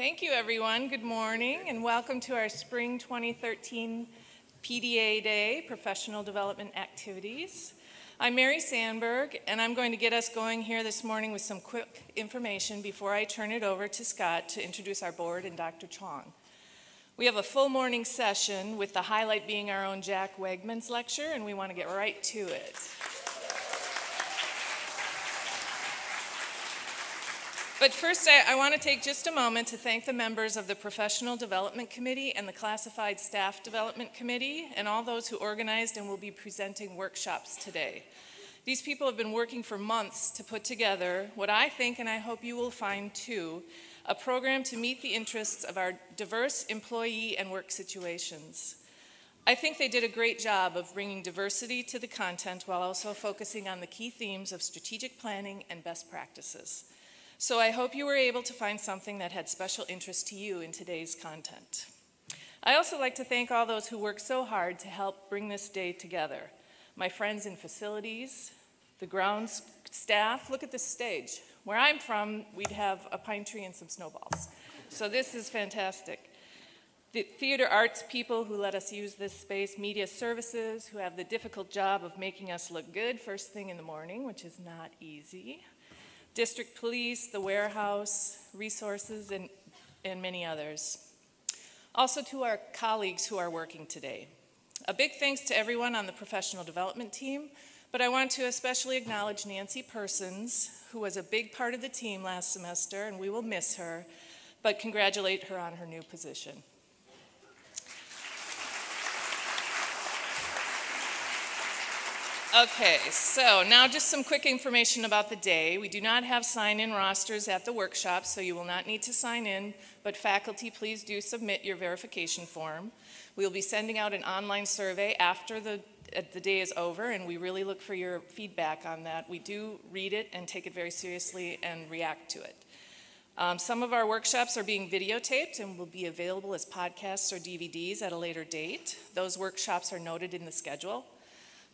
Thank you, everyone. Good morning, and welcome to our Spring 2013 PDA Day, Professional Development Activities. I'm Mary Sandberg, and I'm going to get us going here this morning with some quick information before I turn it over to Scott to introduce our board and Dr. Chong. We have a full morning session with the highlight being our own Jack Wegman's lecture, and we want to get right to it. But first, I want to take just a moment to thank the members of the Professional Development Committee and the Classified Staff Development Committee and all those who organized and will be presenting workshops today. These people have been working for months to put together what I think, and I hope you will find too, a program to meet the interests of our diverse employee and work situations. I think they did a great job of bringing diversity to the content while also focusing on the key themes of strategic planning and best practices. So I hope you were able to find something that had special interest to you in today's content. I also like to thank all those who worked so hard to help bring this day together. My friends in facilities, the grounds staff. Look at this stage. Where I'm from, we'd have a pine tree and some snowballs. So this is fantastic. The theater arts people who let us use this space, media services who have the difficult job of making us look good first thing in the morning, which is not easy. District police, the warehouse, resources, and many others. Also to our colleagues who are working today. A big thanks to everyone on the professional development team, but I want to especially acknowledge Nancy Persons, who was a big part of the team last semester, and we will miss her, but congratulate her on her new position. Okay, so now just some quick information about the day. We do not have sign-in rosters at the workshop, so you will not need to sign in, but faculty, please do submit your verification form. We will be sending out an online survey after the day is over, and we really look for your feedback on that. We do read it and take it very seriously and react to it. Some of our workshops are being videotaped and will be available as podcasts or DVDs at a later date. Those workshops are noted in the schedule.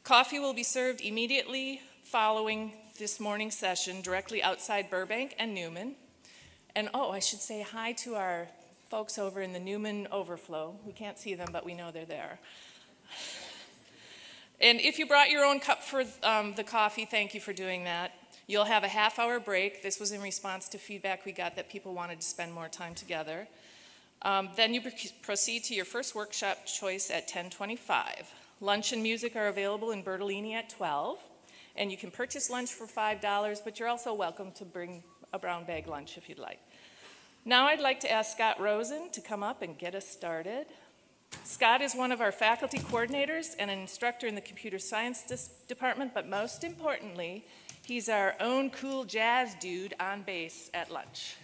Coffee will be served immediately following this morning's session directly outside Burbank and Newman. And I should say hi to our folks over in the Newman overflow. We can't see them, but we know they're there. And if you brought your own cup for the coffee, thank you for doing that. You'll have a half-hour break. This was in response to feedback we got that people wanted to spend more time together. Then you proceed to your first workshop choice at 10:25. Lunch and music are available in Bertolini at 12, and you can purchase lunch for $5, but you're also welcome to bring a brown bag lunch if you'd like. Now I'd like to ask Scott Rosen to come up and get us started. Scott is one of our faculty coordinators and an instructor in the computer science department, but most importantly, he's our own cool jazz dude on bass at lunch.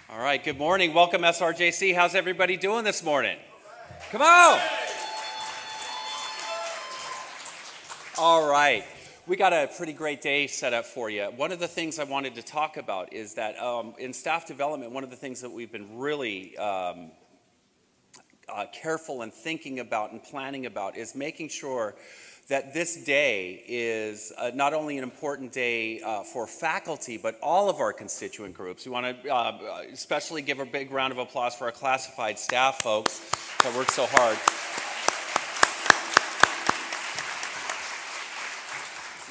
All right, good morning. Welcome, SRJC. How's everybody doing this morning? Come on. All right. We got a pretty great day set up for you. One of the things I wanted to talk about is that in staff development, one of the things that we've been really careful and thinking about and planning about is making sure that this day is not only an important day for faculty, but all of our constituent groups. We want to especially give a big round of applause for our classified staff folks that work so hard.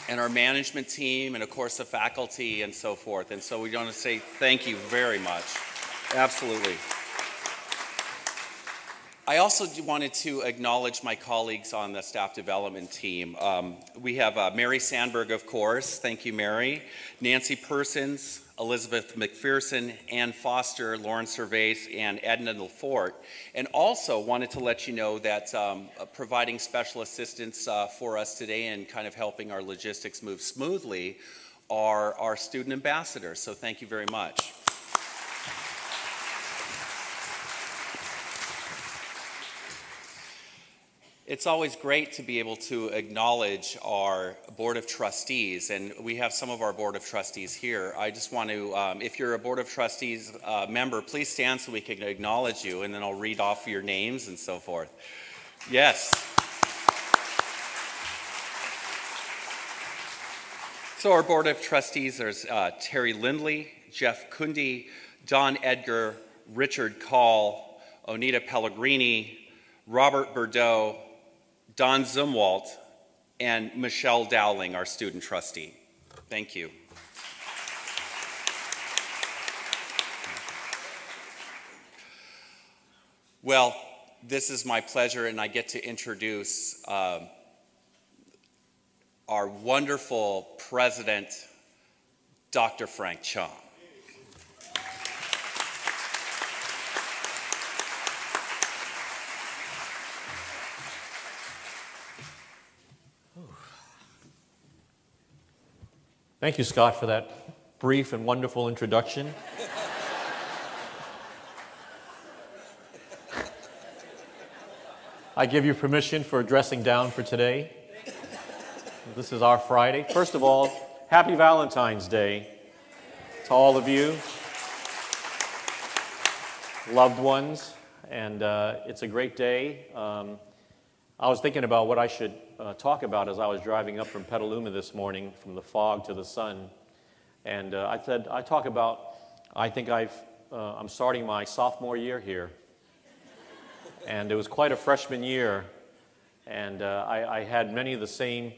And our management team, and of course the faculty and so forth. And so we want to say thank you very much. Absolutely. I also wanted to acknowledge my colleagues on the staff development team. We have Mary Sandberg, of course. Thank you, Mary. Nancy Persons, Elizabeth McPherson, Ann Foster, Lauren Cervais, and Edna Lafort. And also wanted to let you know that providing special assistance for us today and kind of helping our logistics move smoothly are our student ambassadors. So thank you very much. It's always great to be able to acknowledge our Board of Trustees, and we have some of our Board of Trustees here. I just want to, if you're a Board of Trustees member, please stand so we can acknowledge you, and then I'll read off your names and so forth. Yes. So our Board of Trustees, there's Terry Lindley, Jeff Kunde, Don Edgar, Richard Call, Onita Pellegrini, Robert Bordeaux, Don Zumwalt, and Michelle Dowling, our student trustee. Thank you. Well, this is my pleasure, and I get to introduce our wonderful president, Dr. Frank Chong. Thank you, Scott, for that brief and wonderful introduction. I give you permission for dressing down for today. This is our Friday. First of all, happy Valentine's Day to all of you, loved ones, and it's a great day. I was thinking about what I should talk about as I was driving up from Petaluma this morning, from the fog to the sun, and I said, I think I'm starting my sophomore year here. And it was quite a freshman year, and I had many of the same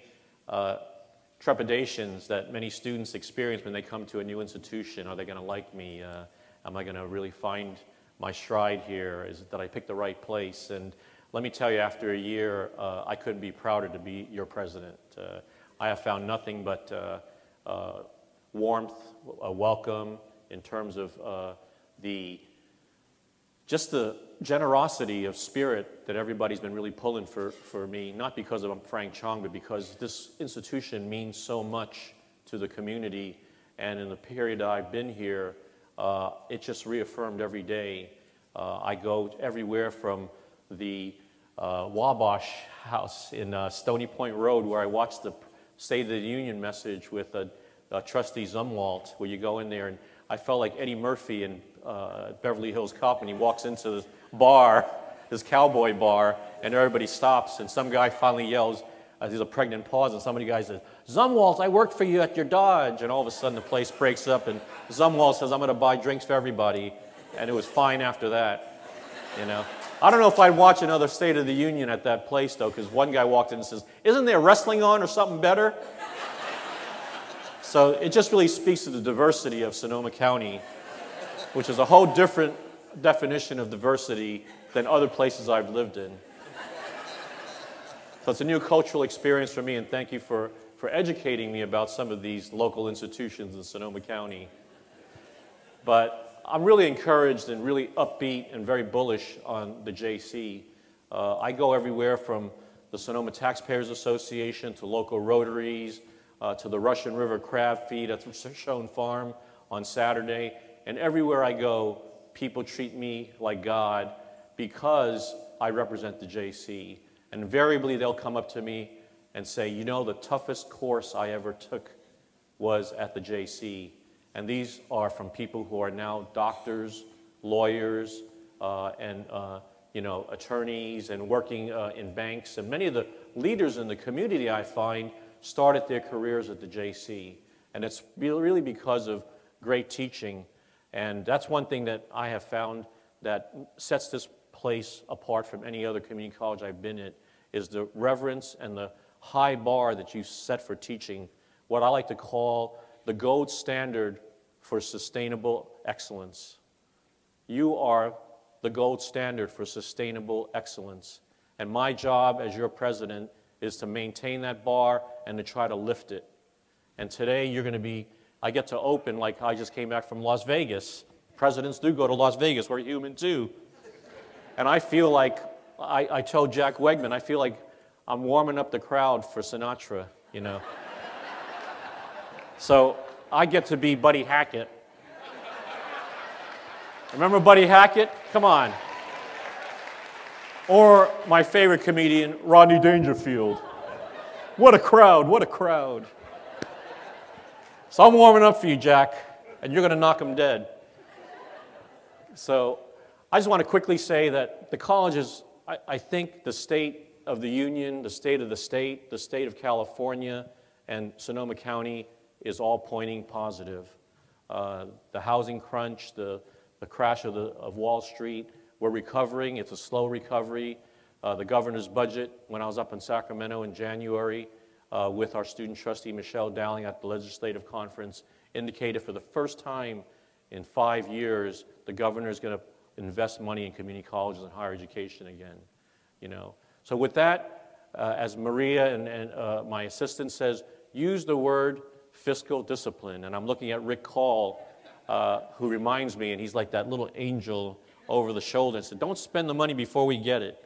trepidations that many students experience when they come to a new institution. Are they going to like me? Am I going to really find my stride here? Is it that I picked the right place? And let me tell you, after a year, I couldn't be prouder to be your president. I have found nothing but warmth, a welcome in terms of just the generosity of spirit that everybody's been really pulling for me, not because I'm Frank Chong, but because this institution means so much to the community. And in the period I've been here, it just reaffirmed every day. I go everywhere from the Wabash House in Stony Point Road, where I watched the State of the Union message with Trustee Zumwalt, where you go in there, and I felt like Eddie Murphy in Beverly Hills Cop, and he walks into the bar, this cowboy bar, and everybody stops, and some guy finally yells, there's a pregnant pause, and somebody guy says, Zumwalt, I worked for you at your Dodge, and all of a sudden the place breaks up, and Zumwalt says, I'm going to buy drinks for everybody, and it was fine after that, you know. I don't know if I'd watch another State of the Union at that place, though, because one guy walked in and says, isn't there wrestling on or something better? So it just really speaks to the diversity of Sonoma County, which is a whole different definition of diversity than other places I've lived in. So it's a new cultural experience for me, and thank you for educating me about some of these local institutions in Sonoma County. But I'm really encouraged and really upbeat and very bullish on the JC. I go everywhere from the Sonoma Taxpayers Association to local Rotaries, to the Russian River Crab Feed at the Shoshone Farm on Saturday. And everywhere I go, people treat me like God because I represent the JC. And invariably, they'll come up to me and say, you know, the toughest course I ever took was at the JC. And these are from people who are now doctors, lawyers, and attorneys, and working in banks. And many of the leaders in the community, I find, started their careers at the JC. And it's really because of great teaching. And that's one thing that I have found that sets this place apart from any other community college I've been in, is the reverence and the high bar that you set for teaching, what I like to call the gold standard for sustainable excellence. You are the gold standard for sustainable excellence. And my job as your president is to maintain that bar and to try to lift it. And today you're going to be, I get to open like I just came back from Las Vegas. Presidents do go to Las Vegas. We're human too. And I feel like, I told Jack Wegman, I feel like I'm warming up the crowd for Sinatra, you know. So I get to be Buddy Hackett. Remember Buddy Hackett? Come on. Or my favorite comedian, Rodney Dangerfield. What a crowd, what a crowd. So I'm warming up for you, Jack, and you're going to knock them dead. So I just want to quickly say that the college is, I think the state of the union, the state of California, and Sonoma County is all pointing positive. The housing crunch, the crash of Wall Street, we're recovering. It's a slow recovery. The governor's budget, when I was up in Sacramento in January with our student trustee Michelle Dowling at the legislative conference, indicated for the first time in 5 years the governor is going to invest money in community colleges and higher education again. So with that, as Maria and my assistant says, use the word fiscal discipline. And I'm looking at Rick Call, who reminds me, and he's like that little angel over the shoulder, and said, don't spend the money before we get it.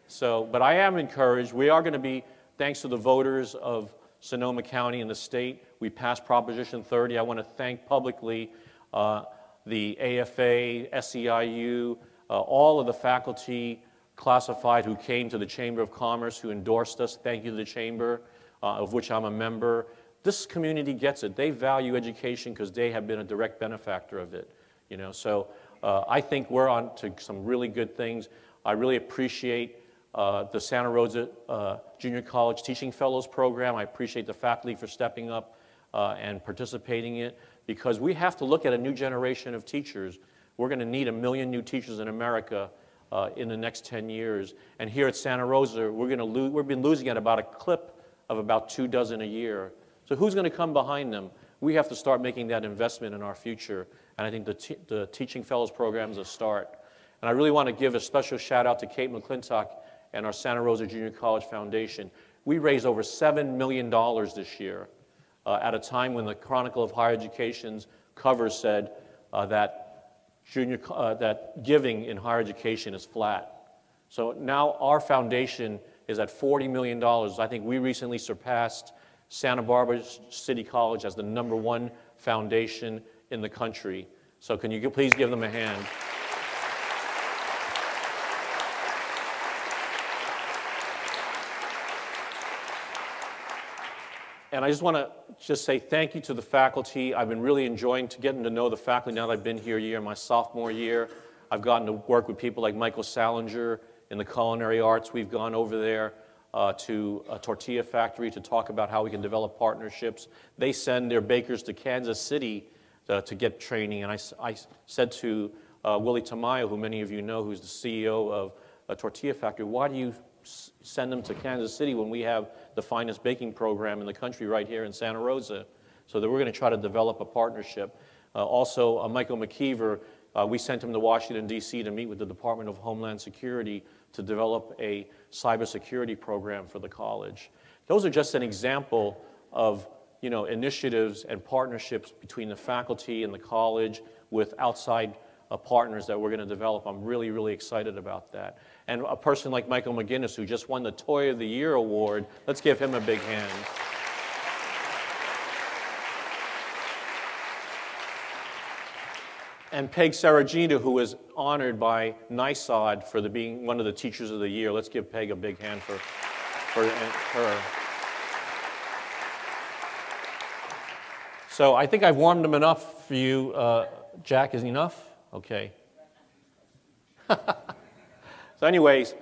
So, but I am encouraged. We are going to be, thanks to the voters of Sonoma County and the state, we passed Proposition 30. I want to thank publicly the AFA, SEIU, all of the faculty classified who came to the Chamber of Commerce, who endorsed us. Thank you to the Chamber, of which I'm a member. This community gets it. They value education because they have been a direct benefactor of it. So I think we're on to some really good things. I really appreciate the Santa Rosa Junior College Teaching Fellows Program. I appreciate the faculty for stepping up and participating in it, because we have to look at a new generation of teachers. We're going to need 1 million new teachers in America in the next 10 years. And here at Santa Rosa, we've been losing at about a clip of about 2 dozen a year. So who's going to come behind them? We have to start making that investment in our future. And I think the Teaching Fellows Program is a start. And I really want to give a special shout out to Kate McClintock and our Santa Rosa Junior College Foundation. We raised over $7 million this year at a time when the Chronicle of Higher Education's cover said that giving in higher education is flat. So now our foundation is at $40 million. I think we recently surpassed Santa Barbara City College as the #1 foundation in the country. So can you please give them a hand? And I just want to say thank you to the faculty. I've been really enjoying getting to know the faculty now that I've been here a year, my sophomore year. I've gotten to work with people like Michael Salinger in the culinary arts. We've gone over there to a tortilla factory to talk about how we can develop partnerships. They send their bakers to Kansas City to get training. And I said to Willie Tamayo, who many of you know, who's the CEO of a tortilla factory, why do you send them to Kansas City when we have the finest baking program in the country right here in Santa Rosa? So that we're going to try to develop a partnership. Also, Michael McKeever, we sent him to Washington, D.C. to meet with the Department of Homeland Security to develop a cybersecurity program for the college. Those are just an example of initiatives and partnerships between the faculty and the college with outside partners that we're going to develop. I'm really, really excited about that. And a person like Michael McGinnis, who just won the Toy of the Year award, let's give him a big hand. And Peg Saragina, who was honored by NYSOD for being one of the Teachers of the Year. Let's give Peg a big hand for her. So I think I've warmed them enough for you. Jack, is enough? Okay. So anyways,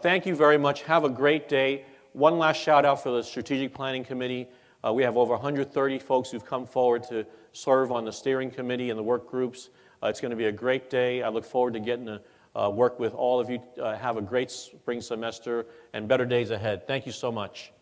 thank you very much. Have a great day. One last shout out for the Strategic Planning Committee. We have over 130 folks who've come forward to serve on the steering committee and the work groups. It's going to be a great day. I look forward to getting to work with all of you. Have a great spring semester and better days ahead. Thank you so much.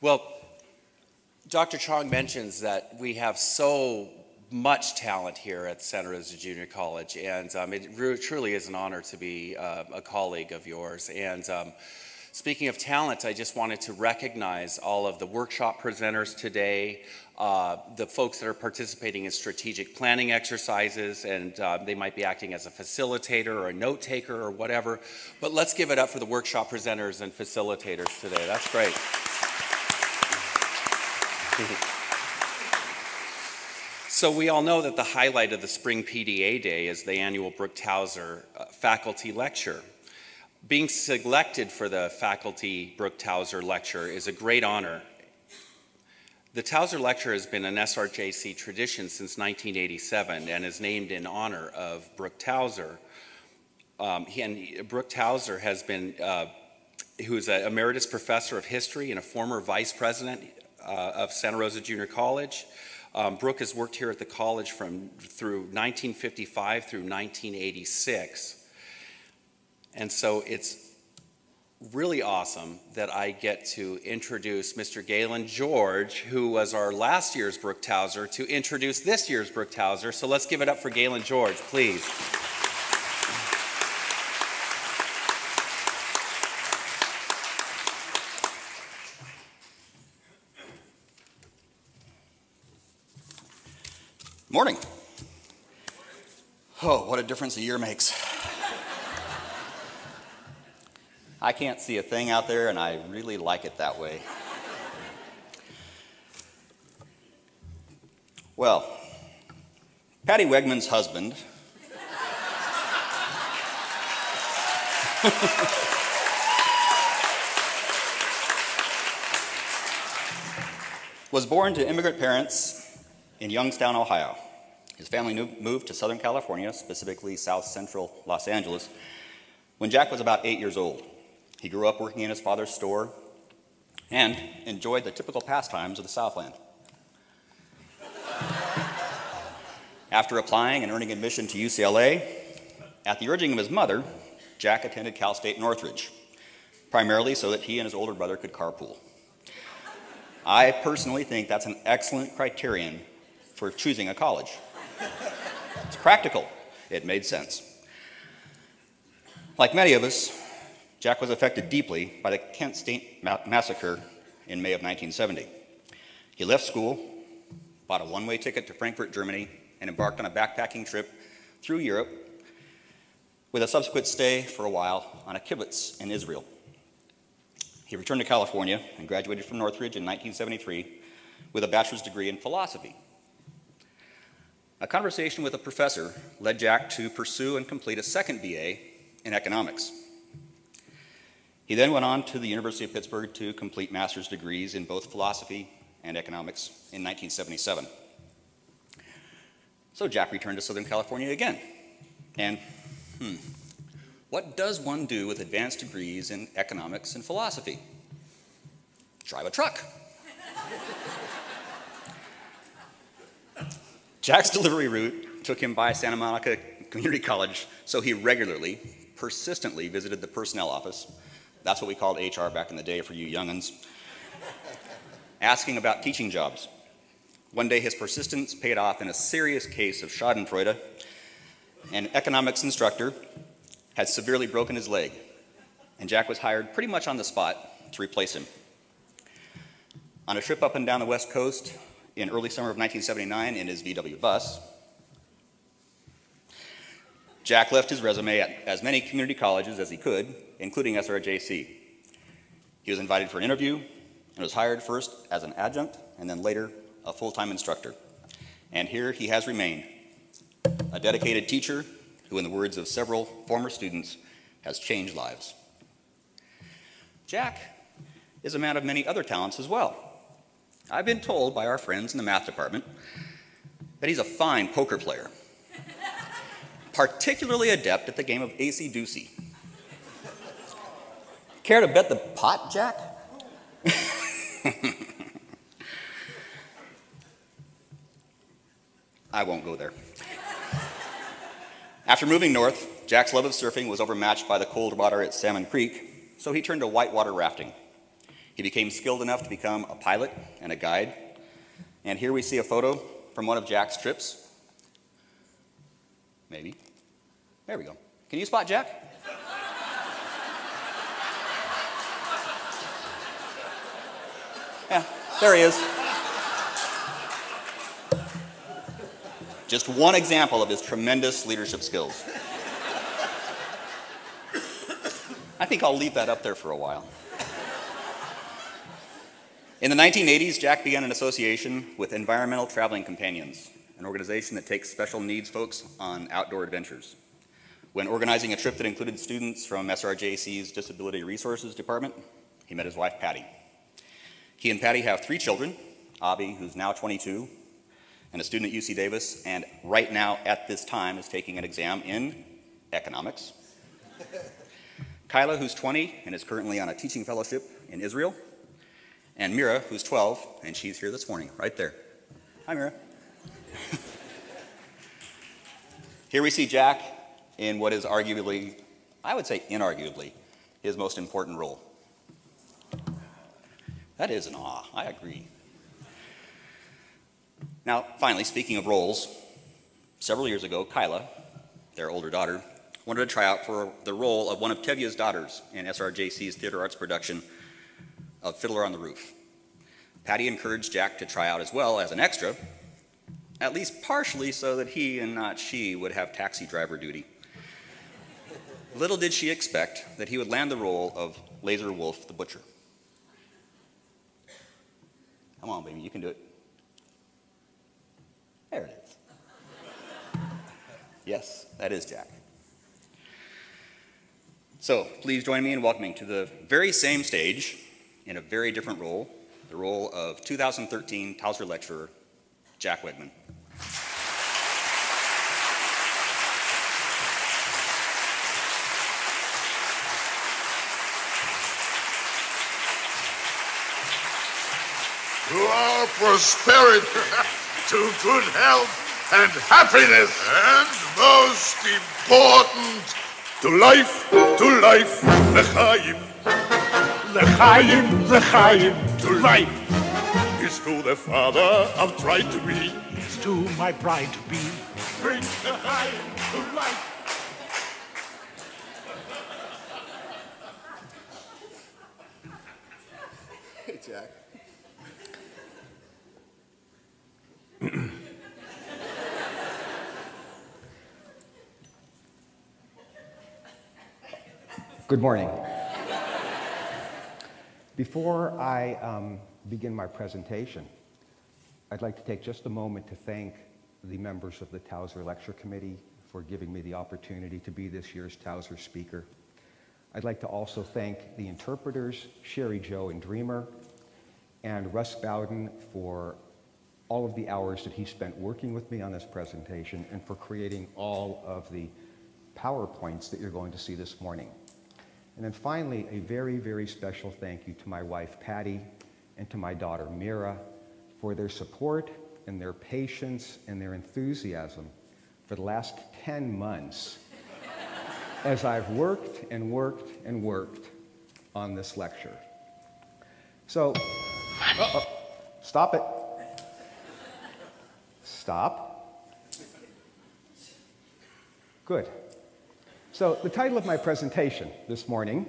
Well, Dr. Chong mentions that we have so much talent here at Santa Rosa Junior College, and it truly is an honor to be a colleague of yours. And speaking of talent, I just wanted to recognize all of the workshop presenters today, the folks that are participating in strategic planning exercises, and they might be acting as a facilitator or a note taker or whatever. But let's give it up for the workshop presenters and facilitators today. That's great. So we all know that the highlight of the Spring PDA Day is the annual Brooke Towser Faculty Lecture. Being selected for the Faculty Brooke Towser Lecture is a great honor. The Towser Lecture has been an SRJC tradition since 1987 and is named in honor of Brooke Towser. Brooke Towser has been, who's an emeritus professor of history and a former vice president of Santa Rosa Junior College. Brooke has worked here at the college through 1955 through 1986. And so it's really awesome that I get to introduce Mr. Galen George, who was our last year's Brooke Towser, to introduce this year's Brooke Towser. So let's give it up for Galen George, please. Morning. Oh, what a difference a year makes. I can't see a thing out there, and I really like it that way. Well, Patty Wegman's husband was born to immigrant parents in Youngstown, Ohio. His family moved to Southern California, specifically South Central Los Angeles, when Jack was about 8 years old. He grew up working in his father's store and enjoyed the typical pastimes of the Southland. After applying and earning admission to UCLA, at the urging of his mother, Jack attended Cal State Northridge, primarily so that he and his older brother could carpool. I personally think that's an excellent criterion for choosing a college. It's practical. It made sense. Like many of us, Jack was affected deeply by the Kent State massacre in May of 1970. He left school, bought a one-way ticket to Frankfurt, Germany, and embarked on a backpacking trip through Europe with a subsequent stay for a while on a kibbutz in Israel. He returned to California and graduated from Northridge in 1973 with a bachelor's degree in philosophy. A conversation with a professor led Jack to pursue and complete a second BA in economics. He then went on to the University of Pittsburgh to complete master's degrees in both philosophy and economics in 1977. So Jack returned to Southern California again. And what does one do with advanced degrees in economics and philosophy? Drive a truck. Jack's delivery route took him by Santa Monica Community College, so he regularly, persistently visited the personnel office. That's what we called HR back in the day for you young'uns. Asking about teaching jobs. One day his persistence paid off in a serious case of schadenfreude. An economics instructor had severely broken his leg, and Jack was hired pretty much on the spot to replace him. On a trip up and down the West Coast in early summer of 1979 in his VW bus, Jack left his resume at as many community colleges as he could, including SRJC. He was invited for an interview and was hired first as an adjunct and then later a full-time instructor. And here he has remained, a dedicated teacher who, in the words of several former students, has changed lives. Jack is a man of many other talents as well. I've been told by our friends in the math department that he's a fine poker player, particularly adept at the game of acey-deucey. Care to bet the pot, Jack? I won't go there. After moving north, Jack's love of surfing was overmatched by the cold water at Salmon Creek, so he turned to whitewater rafting. He became skilled enough to become a pilot and a guide. And here we see a photo from one of Jack's trips. Maybe. There we go. Can you spot Jack? Yeah, there he is. Just one example of his tremendous leadership skills. I think I'll leave that up there for a while. In the 1980s, Jack began an association with Environmental Traveling Companions, an organization that takes special needs folks on outdoor adventures. When organizing a trip that included students from SRJC's Disability Resources Department, he met his wife, Patty. He and Patty have 3 children, Avi, who's now 22, and a student at UC Davis, and right now at this time is taking an exam in economics. Kyla, who's 20 and is currently on a teaching fellowship in Israel. And Mira, who's 12, and she's here this morning, right there. Hi, Mira. Here we see Jack in what is arguably, I would say inarguably, his most important role. That is an awe, I agree. Now, finally, speaking of roles, several years ago, Kyla, their older daughter, wanted to try out for the role of one of Tevye's daughters in SRJC's theater arts production of Fiddler on the Roof. Patty encouraged Jack to try out as well as an extra, at least partially so that he and not she would have taxi driver duty. Little did she expect that he would land the role of Laser Wolf the Butcher. Come on, baby, you can do it. There it is. Yes, that is Jack. So please join me in welcoming to the very same stage, in a very different role, the role of 2013 Towser lecturer, Jack Wegman. To our prosperity, to good health and happiness, and most important, to life, l'chaim. L'chaim, l'chaim, to life. Is to the father I've tried to be. Is to my bride to be. Bring l'chaim to life. Hey, Jack. Good morning. Before I begin my presentation, I'd like to take just a moment to thank the members of the Towser Lecture Committee for giving me the opportunity to be this year's Towser speaker. I'd like to also thank the interpreters, Sherry, Joe, and Dreamer, and Russ Bowden for all of the hours that he spent working with me on this presentation and for creating all of the PowerPoints that you're going to see this morning. And then finally, a very, very special thank you to my wife, Patty, and to my daughter, Mira, for their support and their patience and their enthusiasm for the last 10 months as I've worked and worked and worked on this lecture. So, stop it. Stop. Good. So the title of my presentation this morning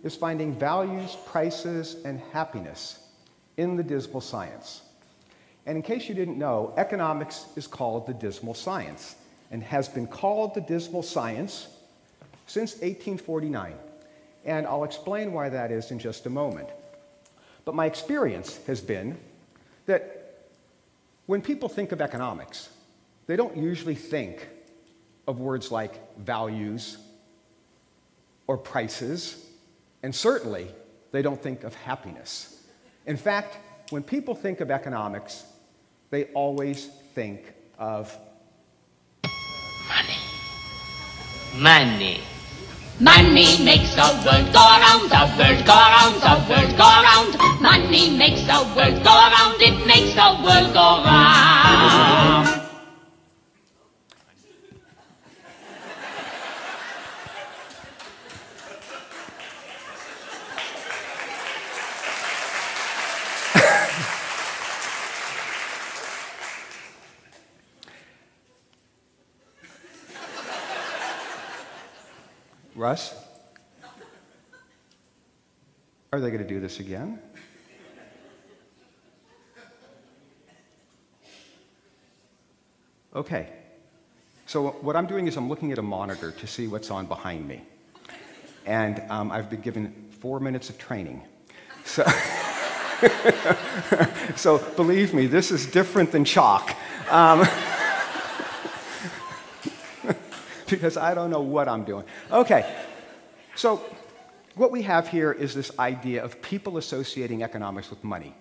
is Finding Values, Prices, and Happiness in the Dismal Science. And in case you didn't know, economics is called the dismal science and has been called the dismal science since 1849. And I'll explain why that is in just a moment. But my experience has been that when people think of economics, they don't usually think of words like values or prices, and certainly they don't think of happiness. In fact, when people think of economics, they always think of money. Money. Money makes the world go round, the world go round, the world go round. Money makes the world go round, it makes the world go round. Russ? Are they going to do this again? Okay. So what I'm doing is I'm looking at a monitor to see what's on behind me. And I've been given 4 minutes of training. So, so believe me, this is different than chalk. Because I don't know what I'm doing. Okay, so what we have here is this idea of people associating economics with money.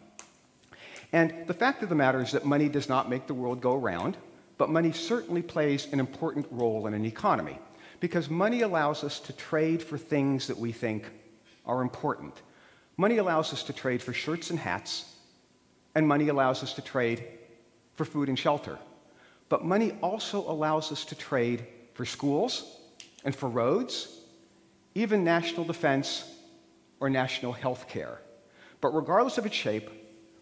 And the fact of the matter is that money does not make the world go round, but money certainly plays an important role in an economy, because money allows us to trade for things that we think are important. Money allows us to trade for shirts and hats, and money allows us to trade for food and shelter. But money also allows us to trade for schools and for roads, even national defense or national health care. But regardless of its shape,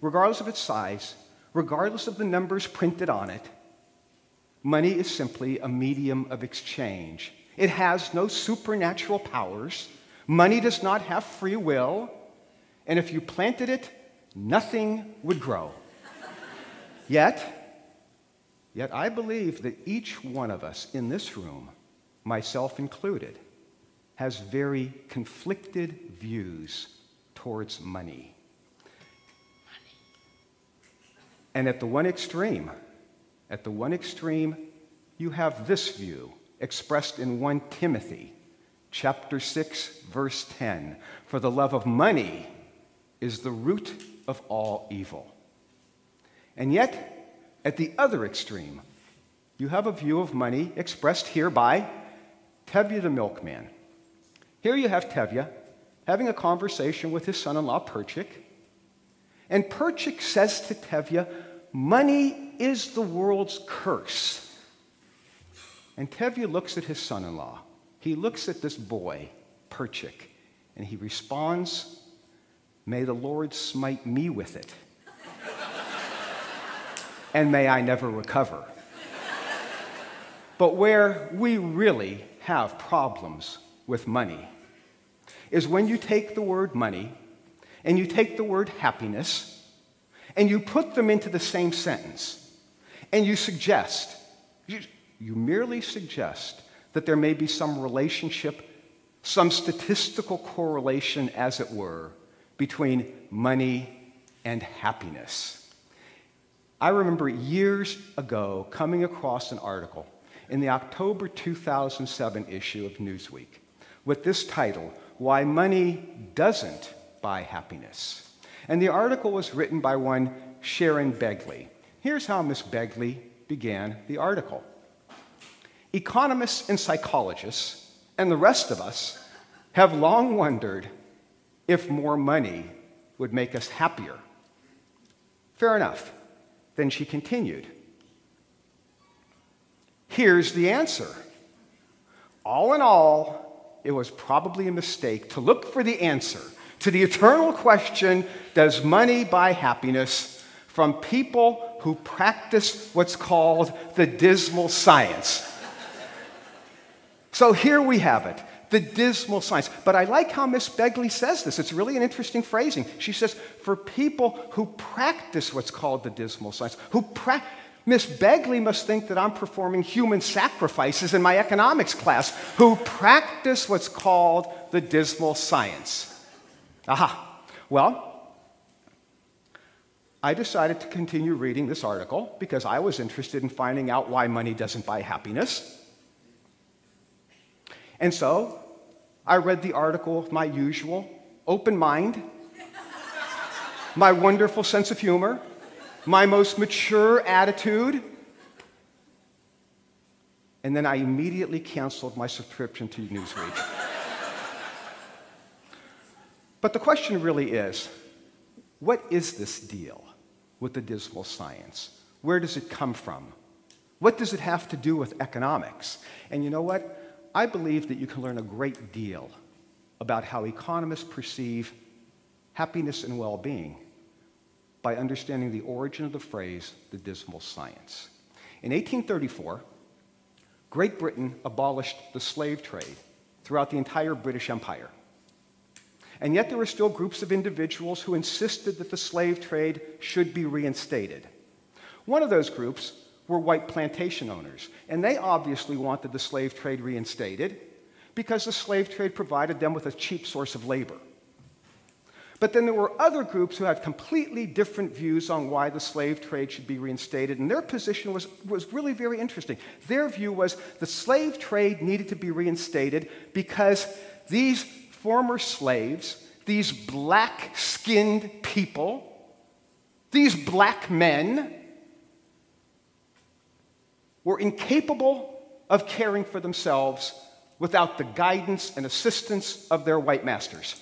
regardless of its size, regardless of the numbers printed on it, money is simply a medium of exchange. It has no supernatural powers. Money does not have free will. And if you planted it, nothing would grow. Yet I believe that each one of us in this room, myself included, has very conflicted views towards money. And at the one extreme, you have this view expressed in 1 Timothy chapter 6, verse 10. For the love of money is the root of all evil. And yet, at the other extreme, you have a view of money expressed here by Tevye the milkman. Here you have Tevye having a conversation with his son-in-law, Perchik. And Perchik says to Tevye, money is the world's curse. And Tevye looks at his son-in-law. He looks at this boy, Perchik, and he responds, may the Lord smite me with it, and may I never recover. But where we really have problems with money is when you take the word money and you take the word happiness and you put them into the same sentence and you merely suggest that there may be some relationship, some statistical correlation, as it were, between money and happiness. I remember years ago coming across an article in the October 2007 issue of Newsweek with this title, Why Money Doesn't Buy Happiness. And the article was written by one Sharon Begley. Here's how Miss Begley began the article. Economists and psychologists and the rest of us have long wondered if more money would make us happier. Fair enough. Then she continued. Here's the answer. All in all, it was probably a mistake to look for the answer to the eternal question, does money buy happiness, from people who practice what's called the dismal science. So here we have it, the dismal science. But I like how Miss Begley says this. It's really an interesting phrasing. She says, for people who practice what's called the dismal science, Miss Begley must think that I'm performing human sacrifices in my economics class, who practice what's called the dismal science. Aha. Well, I decided to continue reading this article because I was interested in finding out why money doesn't buy happiness. And so I read the article with my usual open mind, my wonderful sense of humor, my most mature attitude, and then I immediately canceled my subscription to Newsweek. But the question really is, what is this deal with the dismal science? Where does it come from? What does it have to do with economics? And you know what? I believe that you can learn a great deal about how economists perceive happiness and well-being by understanding the origin of the phrase, the dismal science. In 1834, Great Britain abolished the slave trade throughout the entire British Empire. And yet there were still groups of individuals who insisted that the slave trade should be reinstated. One of those groups were white plantation owners, and they obviously wanted the slave trade reinstated because the slave trade provided them with a cheap source of labor. But then there were other groups who had completely different views on why the slave trade should be reinstated, and their position was really very interesting. Their view was the slave trade needed to be reinstated because these former slaves, these black-skinned people, These black men were incapable of caring for themselves without the guidance and assistance of their white masters.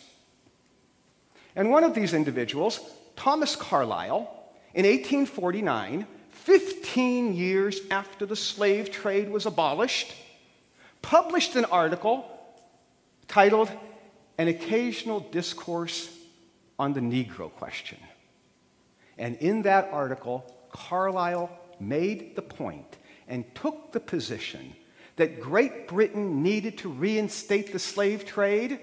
And one of these individuals, Thomas Carlyle, in 1849, 15 years after the slave trade was abolished, published an article titled An Occasional Discourse on the Negro Question. And in that article, Carlyle made the point and took the position that Great Britain needed to reinstate the slave trade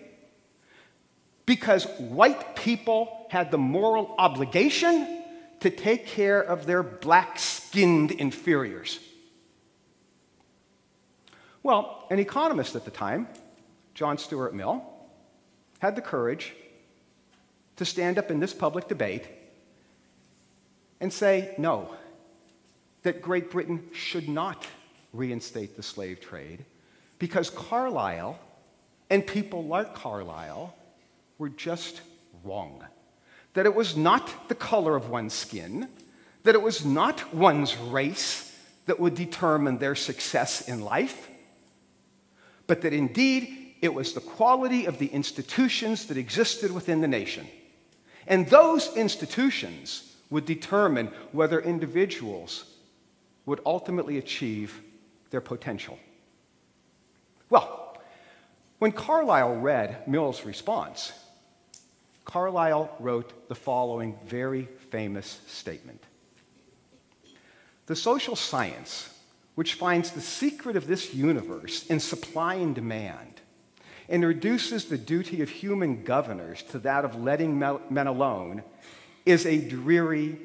because white people had the moral obligation to take care of their black-skinned inferiors. Well, an economist at the time, John Stuart Mill, had the courage to stand up in this public debate and say no, that Great Britain should not reinstate the slave trade because Carlyle and people like Carlyle were just wrong. That it was not the color of one's skin, that it was not one's race that would determine their success in life, but that indeed it was the quality of the institutions that existed within the nation. And those institutions would determine whether individuals would ultimately achieve their potential. Well, when Carlyle read Mill's response, Carlyle wrote the following very famous statement. The social science, which finds the secret of this universe in supply and demand, and reduces the duty of human governors to that of letting men alone, is a dreary,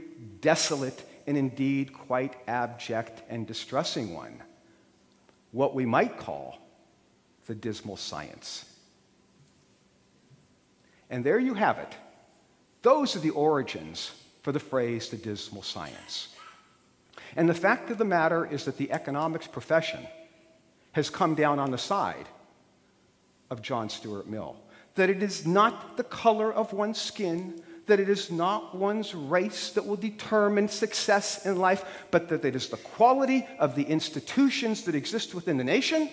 desolate, and indeed quite abject and distressing one, what we might call the dismal science. And there you have it. Those are the origins for the phrase the dismal science. And the fact of the matter is that the economics profession has come down on the side of John Stuart Mill. That it is not the color of one's skin, that it is not one's race that will determine success in life, but that it is the quality of the institutions that exist within the nation,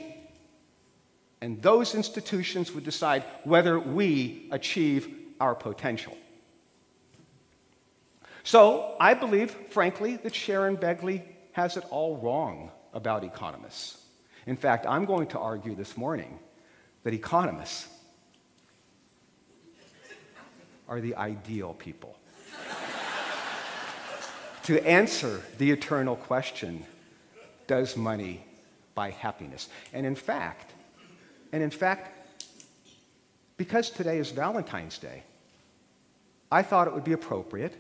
and those institutions would decide whether we achieve our potential. So I believe, frankly, that Sharon Begley has it all wrong about economists. In fact, I'm going to argue this morning that economists are the ideal people to answer the eternal question, does money buy happiness? And in fact, because today is Valentine's Day, I thought it would be appropriate,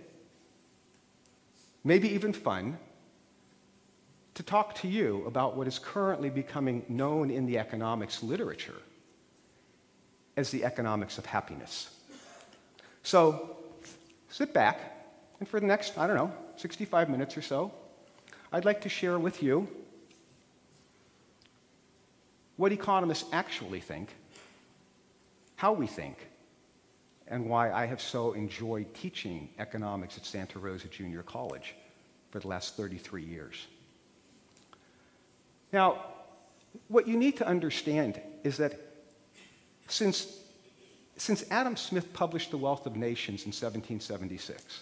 maybe even fun, to talk to you about what is currently becoming known in the economics literature as the economics of happiness. So sit back, and for the next, 65 minutes or so, I'd like to share with you what economists actually think, how we think, and why I have so enjoyed teaching economics at Santa Rosa Junior College for the last 33 years. Now, what you need to understand is that since Adam Smith published The Wealth of Nations in 1776,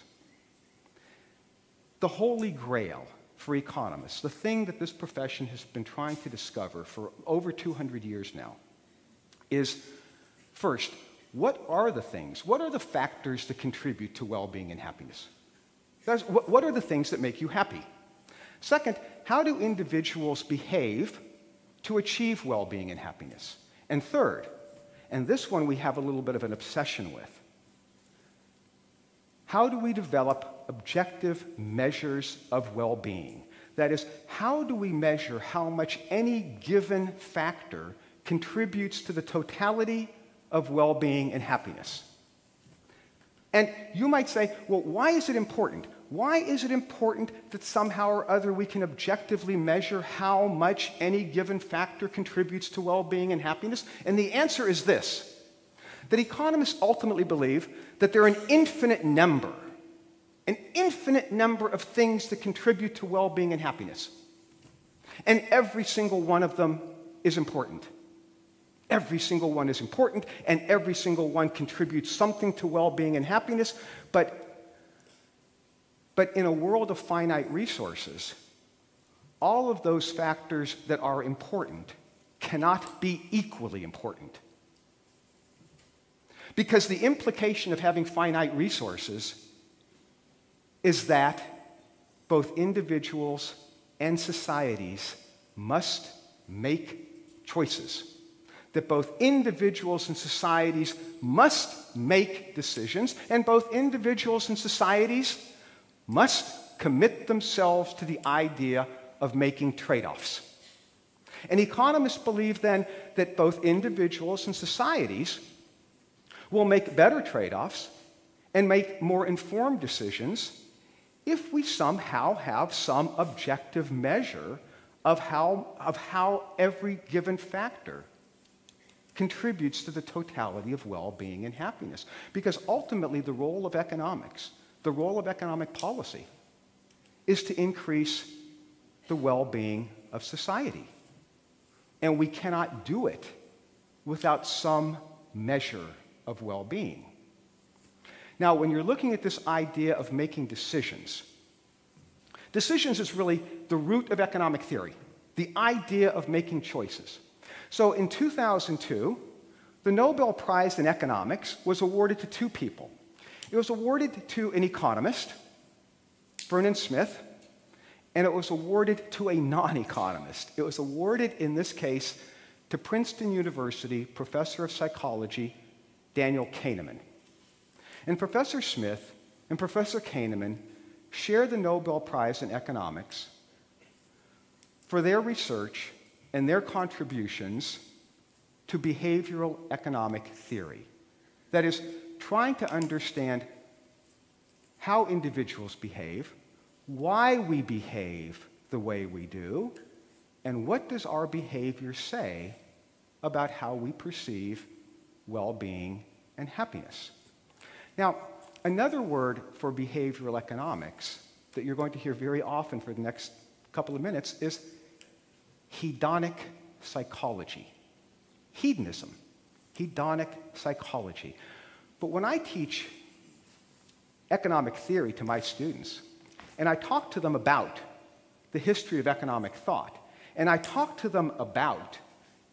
the holy grail for economists, the thing that this profession has been trying to discover for over 200 years now, is first, what are the things, what are the factors that contribute to well-being and happiness? What are the things that make you happy? Second, how do individuals behave to achieve well-being and happiness? And third, and this one we have a little bit of an obsession with, how do we develop objective measures of well-being? That is, how do we measure how much any given factor contributes to the totality of well-being and happiness? And you might say, well, why is it important? Why is it important that somehow or other we can objectively measure how much any given factor contributes to well-being and happiness? And the answer is this, that economists ultimately believe that there are an infinite number an infinite number of things that contribute to well-being and happiness. And every single one of them is important. Every single one is important, and every single one contributes something to well-being and happiness. But in a world of finite resources, all of those factors that are important cannot be equally important. Because the implication of having finite resources is that both individuals and societies must make choices. That both individuals and societies must make decisions, and both individuals and societies must commit themselves to the idea of making trade-offs. And economists believe then that both individuals and societies will make better trade-offs and make more informed decisions if we somehow have some objective measure of how every given factor contributes to the totality of well-being and happiness. Because ultimately the role of economics, the role of economic policy, is to increase the well-being of society. And we cannot do it without some measure of well-being. Now, when you're looking at this idea of making decisions, decisions is really the root of economic theory, the idea of making choices. So in 2002, the Nobel Prize in Economics was awarded to two people. It was awarded to an economist, Vernon Smith, and it was awarded to a non-economist. It was awarded, in this case, to Princeton University professor of psychology, Daniel Kahneman. And Professor Smith and Professor Kahneman shared the Nobel Prize in Economics for their research and their contributions to behavioral economic theory. That is, trying to understand how individuals behave, why we behave the way we do, and what does our behavior say about how we perceive well-being and happiness. Now, another word for behavioral economics that you're going to hear very often for the next couple of minutes is hedonic psychology. Hedonism, hedonic psychology. But when I teach economic theory to my students, and I talk to them about the history of economic thought, and I talk to them about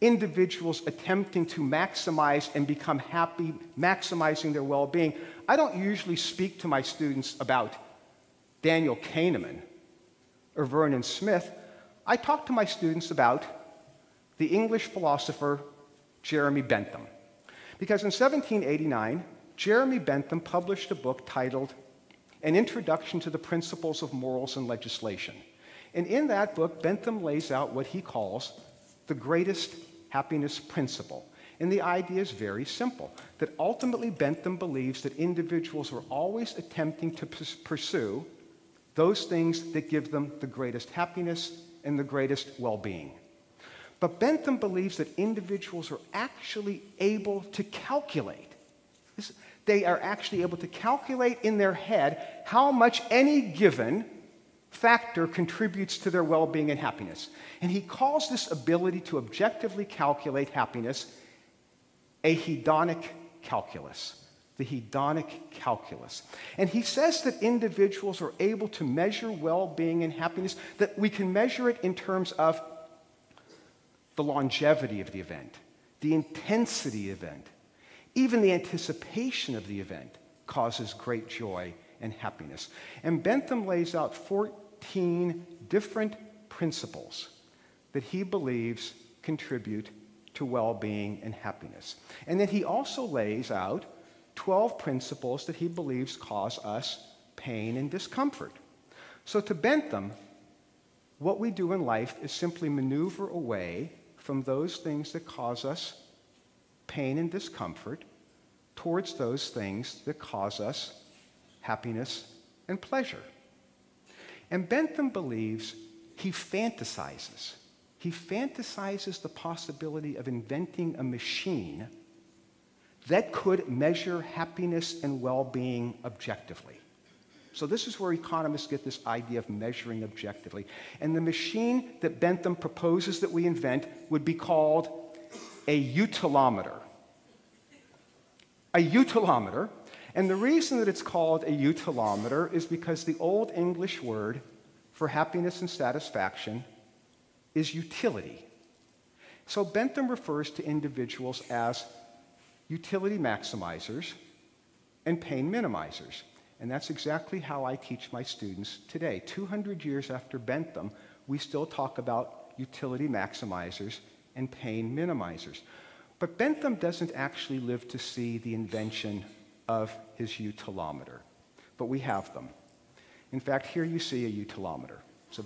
individuals attempting to maximize and become happy, maximizing their well-being, I don't usually speak to my students about Daniel Kahneman or Vernon Smith. I talk to my students about the English philosopher Jeremy Bentham. Because in 1789, Jeremy Bentham published a book titled An Introduction to the Principles of Morals and Legislation. And in that book, Bentham lays out what he calls the greatest happiness principle. And the idea is very simple, that ultimately Bentham believes that individuals are always attempting to pursue those things that give them the greatest happiness and the greatest well-being. But Bentham believes that individuals are actually able to calculate. They are actually able to calculate in their head how much any given factor contributes to their well-being and happiness. And he calls this ability to objectively calculate happiness a hedonic calculus, the hedonic calculus. And he says that individuals are able to measure well-being and happiness, that we can measure it in terms of the longevity of the event, the intensity of the event, even the anticipation of the event causes great joy and happiness. And Bentham lays out 14 different principles that he believes contribute to well-being and happiness. And then he also lays out 12 principles that he believes cause us pain and discomfort. So to Bentham, what we do in life is simply maneuver away from those things that cause us pain and discomfort towards those things that cause us happiness and pleasure. And Bentham believes he fantasizes the possibility of inventing a machine that could measure happiness and well-being objectively. So this is where economists get this idea of measuring objectively. And the machine that Bentham proposes that we invent would be called a utilometer. A utilometer. And the reason that it's called a utilometer is because the Old English word for happiness and satisfaction is utility. So Bentham refers to individuals as utility maximizers and pain minimizers. And that's exactly how I teach my students today. 200 years after Bentham, we still talk about utility maximizers and pain minimizers. But Bentham doesn't actually live to see the invention of his utilometer, but we have them. In fact, here you see a utilometer. So,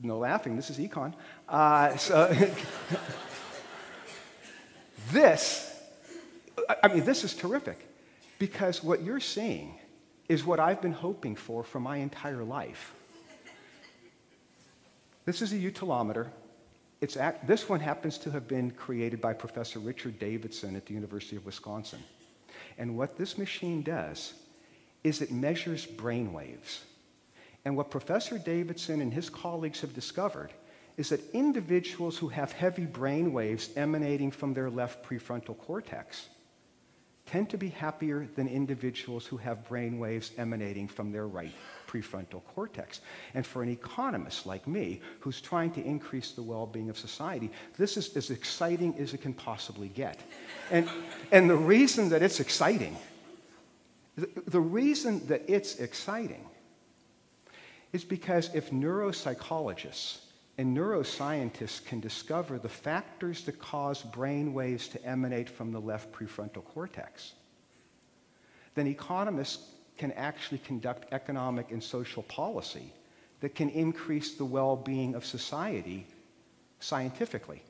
no laughing, this is econ. This is terrific, because what you're seeing is what I've been hoping for my entire life. This is a utilometer. This one happens to have been created by Professor Richard Davidson at the University of Wisconsin. And what this machine does is it measures brain waves. And what Professor Davidson and his colleagues have discovered is that individuals who have heavy brain waves emanating from their left prefrontal cortex tend to be happier than individuals who have brain waves emanating from their right prefrontal cortex. And for an economist like me, who's trying to increase the well-being of society, this is as exciting as it can possibly get. And the reason that it's exciting, is because if neuropsychologists and neuroscientists can discover the factors that cause brain waves to emanate from the left prefrontal cortex, then economists can actually conduct economic and social policy that can increase the well-being of society scientifically.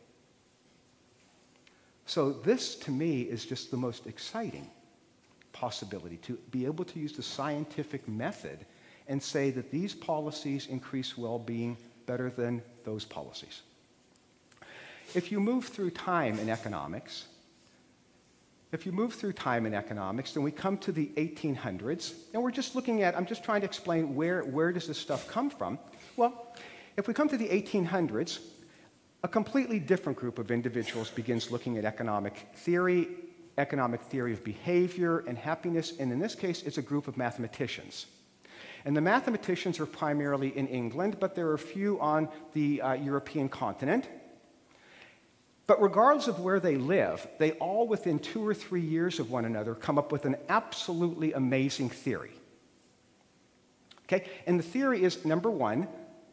So this, to me, is just the most exciting possibility, to be able to use the scientific method and say that these policies increase well-being better than those policies. If you move through time in economics, then we come to the 1800s, and we're just looking at, I'm just trying to explain where does this stuff come from. Well, if we come to the 1800s, a completely different group of individuals begins looking at economic theory of behavior and happiness, and in this case, it's a group of mathematicians. And the mathematicians are primarily in England, but there are a few on the European continent. But regardless of where they live, they all, within 2 or 3 years of one another, come up with an absolutely amazing theory. Okay? And the theory is, number one,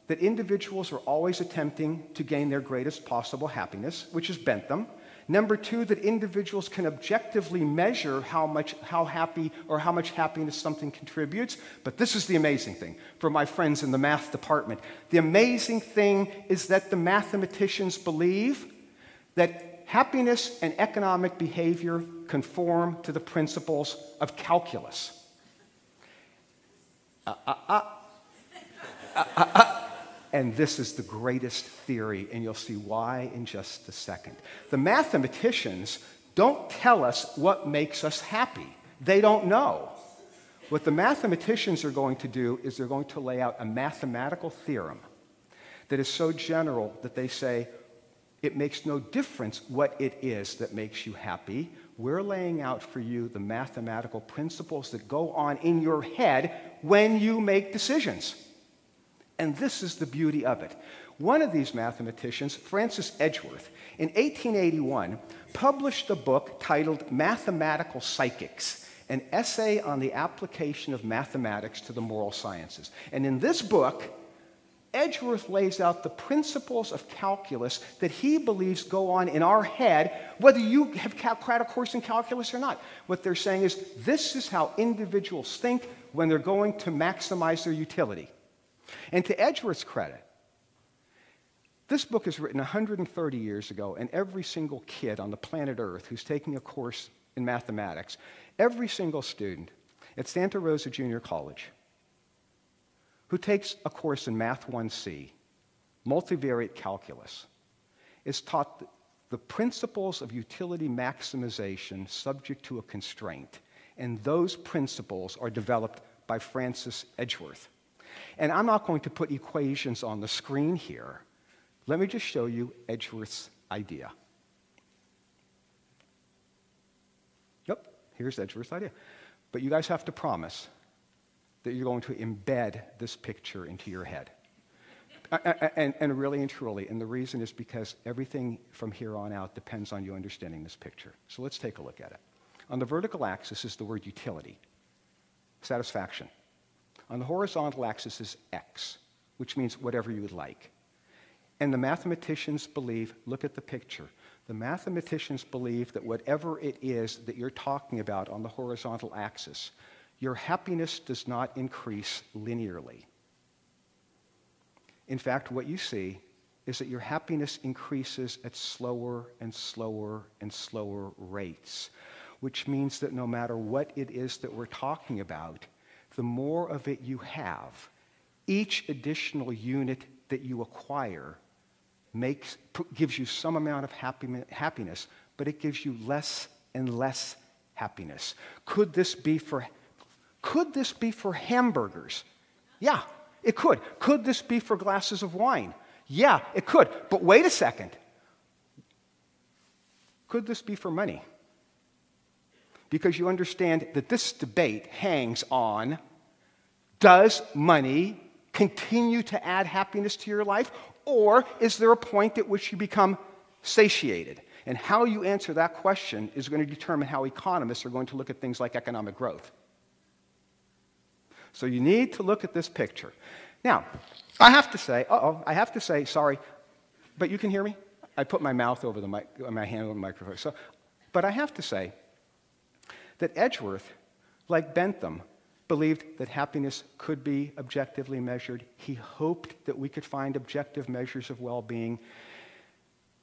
that individuals are always attempting to gain their greatest possible happiness, which is Bentham. Number two, that individuals can objectively measure how much happiness something contributes. But this is the amazing thing for my friends in the math department. The amazing thing is that the mathematicians believe that happiness and economic behavior conform to the principles of calculus. And this is the greatest theory, and you'll see why in just a second. The mathematicians don't tell us what makes us happy. They don't know. What the mathematicians are going to do is they're going to lay out a mathematical theorem that is so general that they say, it makes no difference what it is that makes you happy. We're laying out for you the mathematical principles that go on in your head when you make decisions. And this is the beauty of it. One of these mathematicians, Francis Edgeworth, in 1881, published a book titled Mathematical Psychics, an essay on the application of mathematics to the moral sciences. And in this book, Edgeworth lays out the principles of calculus that he believes go on in our head, whether you have had a course in calculus or not. What they're saying is, this is how individuals think when they're going to maximize their utility. And to Edgeworth's credit, this book is written 130 years ago, and every single kid on the planet Earth who's taking a course in mathematics, every single student at Santa Rosa Junior College who takes a course in Math 1C, multivariate calculus, is taught the principles of utility maximization subject to a constraint. And those principles are developed by Francis Edgeworth. And I'm not going to put equations on the screen here. Let me just show you Edgeworth's idea. Yep, here's Edgeworth's idea. But you guys have to promise that you're going to embed this picture into your head. And really and truly, and the reason is because everything from here on out depends on you understanding this picture. So let's take a look at it. On the vertical axis is the word utility, satisfaction. On the horizontal axis is X, which means whatever you would like. And the mathematicians believe, look at the picture, the mathematicians believe that whatever it is that you're talking about on the horizontal axis, your happiness does not increase linearly. In fact, what you see is that your happiness increases at slower and slower and slower rates, which means that no matter what it is that we're talking about, the more of it you have, each additional unit that you acquire gives you some amount of happiness, but it gives you less and less happiness. Could this be for hamburgers? Yeah, it could. Could this be for glasses of wine? Yeah, it could. But wait a second. Could this be for money? Because you understand that this debate hangs on, does money continue to add happiness to your life, or is there a point at which you become satiated? And how you answer that question is going to determine how economists are going to look at things like economic growth. So you need to look at this picture. Now, I have to say, sorry, but you can hear me? I put my mouth over the my hand over the microphone. But I have to say that Edgeworth, like Bentham, believed that happiness could be objectively measured. He hoped that we could find objective measures of well-being.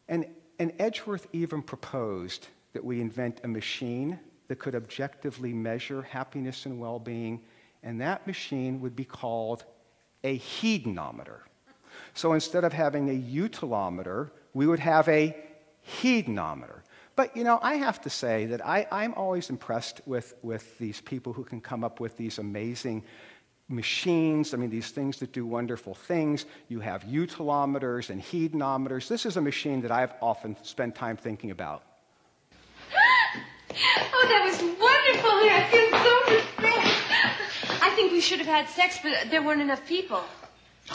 And Edgeworth even proposed that we invent a machine that could objectively measure happiness and well-being, and that machine would be called a hedonometer. So instead of having a utilometer, we would have a hedonometer. But, you know, I have to say that I'm always impressed with these people who can come up with these amazing machines. I mean, these things that do wonderful things. You have utilometers and hedonometers. This is a machine that I've often spent time thinking about. Oh, that was wonderful. I feel so refreshed. I think we should have had sex, but there weren't enough people.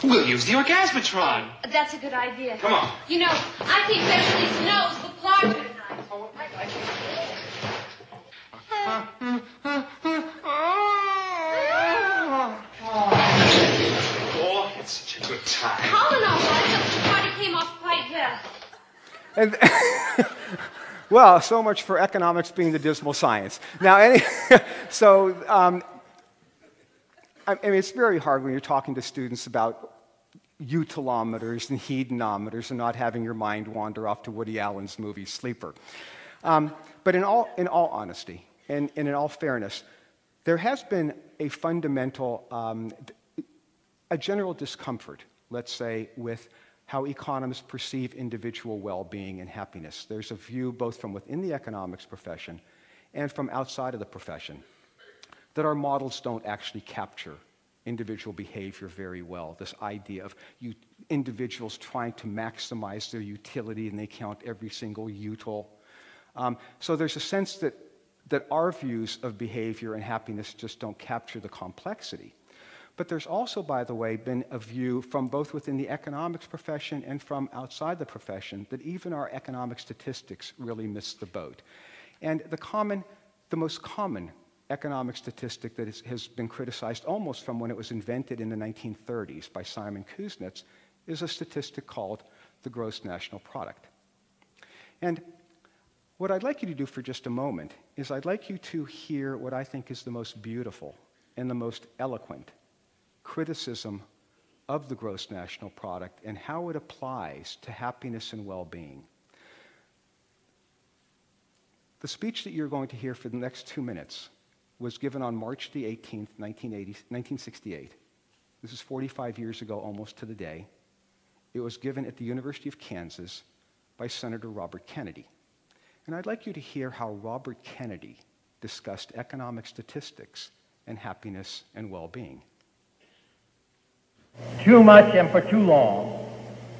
We'll use the orgasmatron. That's a good idea. Come on. You know, I think Beverly's nose looked larger tonight. Oh, it's such a good time. Colin, all right. The party came off quite well. And well, so much for economics being the dismal science. Now, I mean, it's very hard when you're talking to students about utilometers and hedonometers and not having your mind wander off to Woody Allen's movie Sleeper. But in all honesty and in all fairness, there has been a fundamental, a general discomfort, let's say, with how economists perceive individual well-being and happiness. There's a view both from within the economics profession and from outside of the profession that our models don't actually capture individual behavior very well. This idea of individuals trying to maximize their utility and they count every single util. So there's a sense that our views of behavior and happiness just don't capture the complexity. But there's also, by the way, been a view from both within the economics profession and from outside the profession that even our economic statistics really miss the boat. And the most common economic statistic that has been criticized almost from when it was invented in the 1930s by Simon Kuznets is a statistic called the gross national product. And what I'd like you to do for just a moment is I'd like you to hear what I think is the most beautiful and the most eloquent criticism of the gross national product and how it applies to happiness and well-being. The speech that you're going to hear for the next 2 minutes was given on March the 18th, 1968. This is 45 years ago, almost to the day. It was given at the University of Kansas by Senator Robert Kennedy. And I'd like you to hear how Robert Kennedy discussed economic statistics and happiness and well-being. Too much and for too long,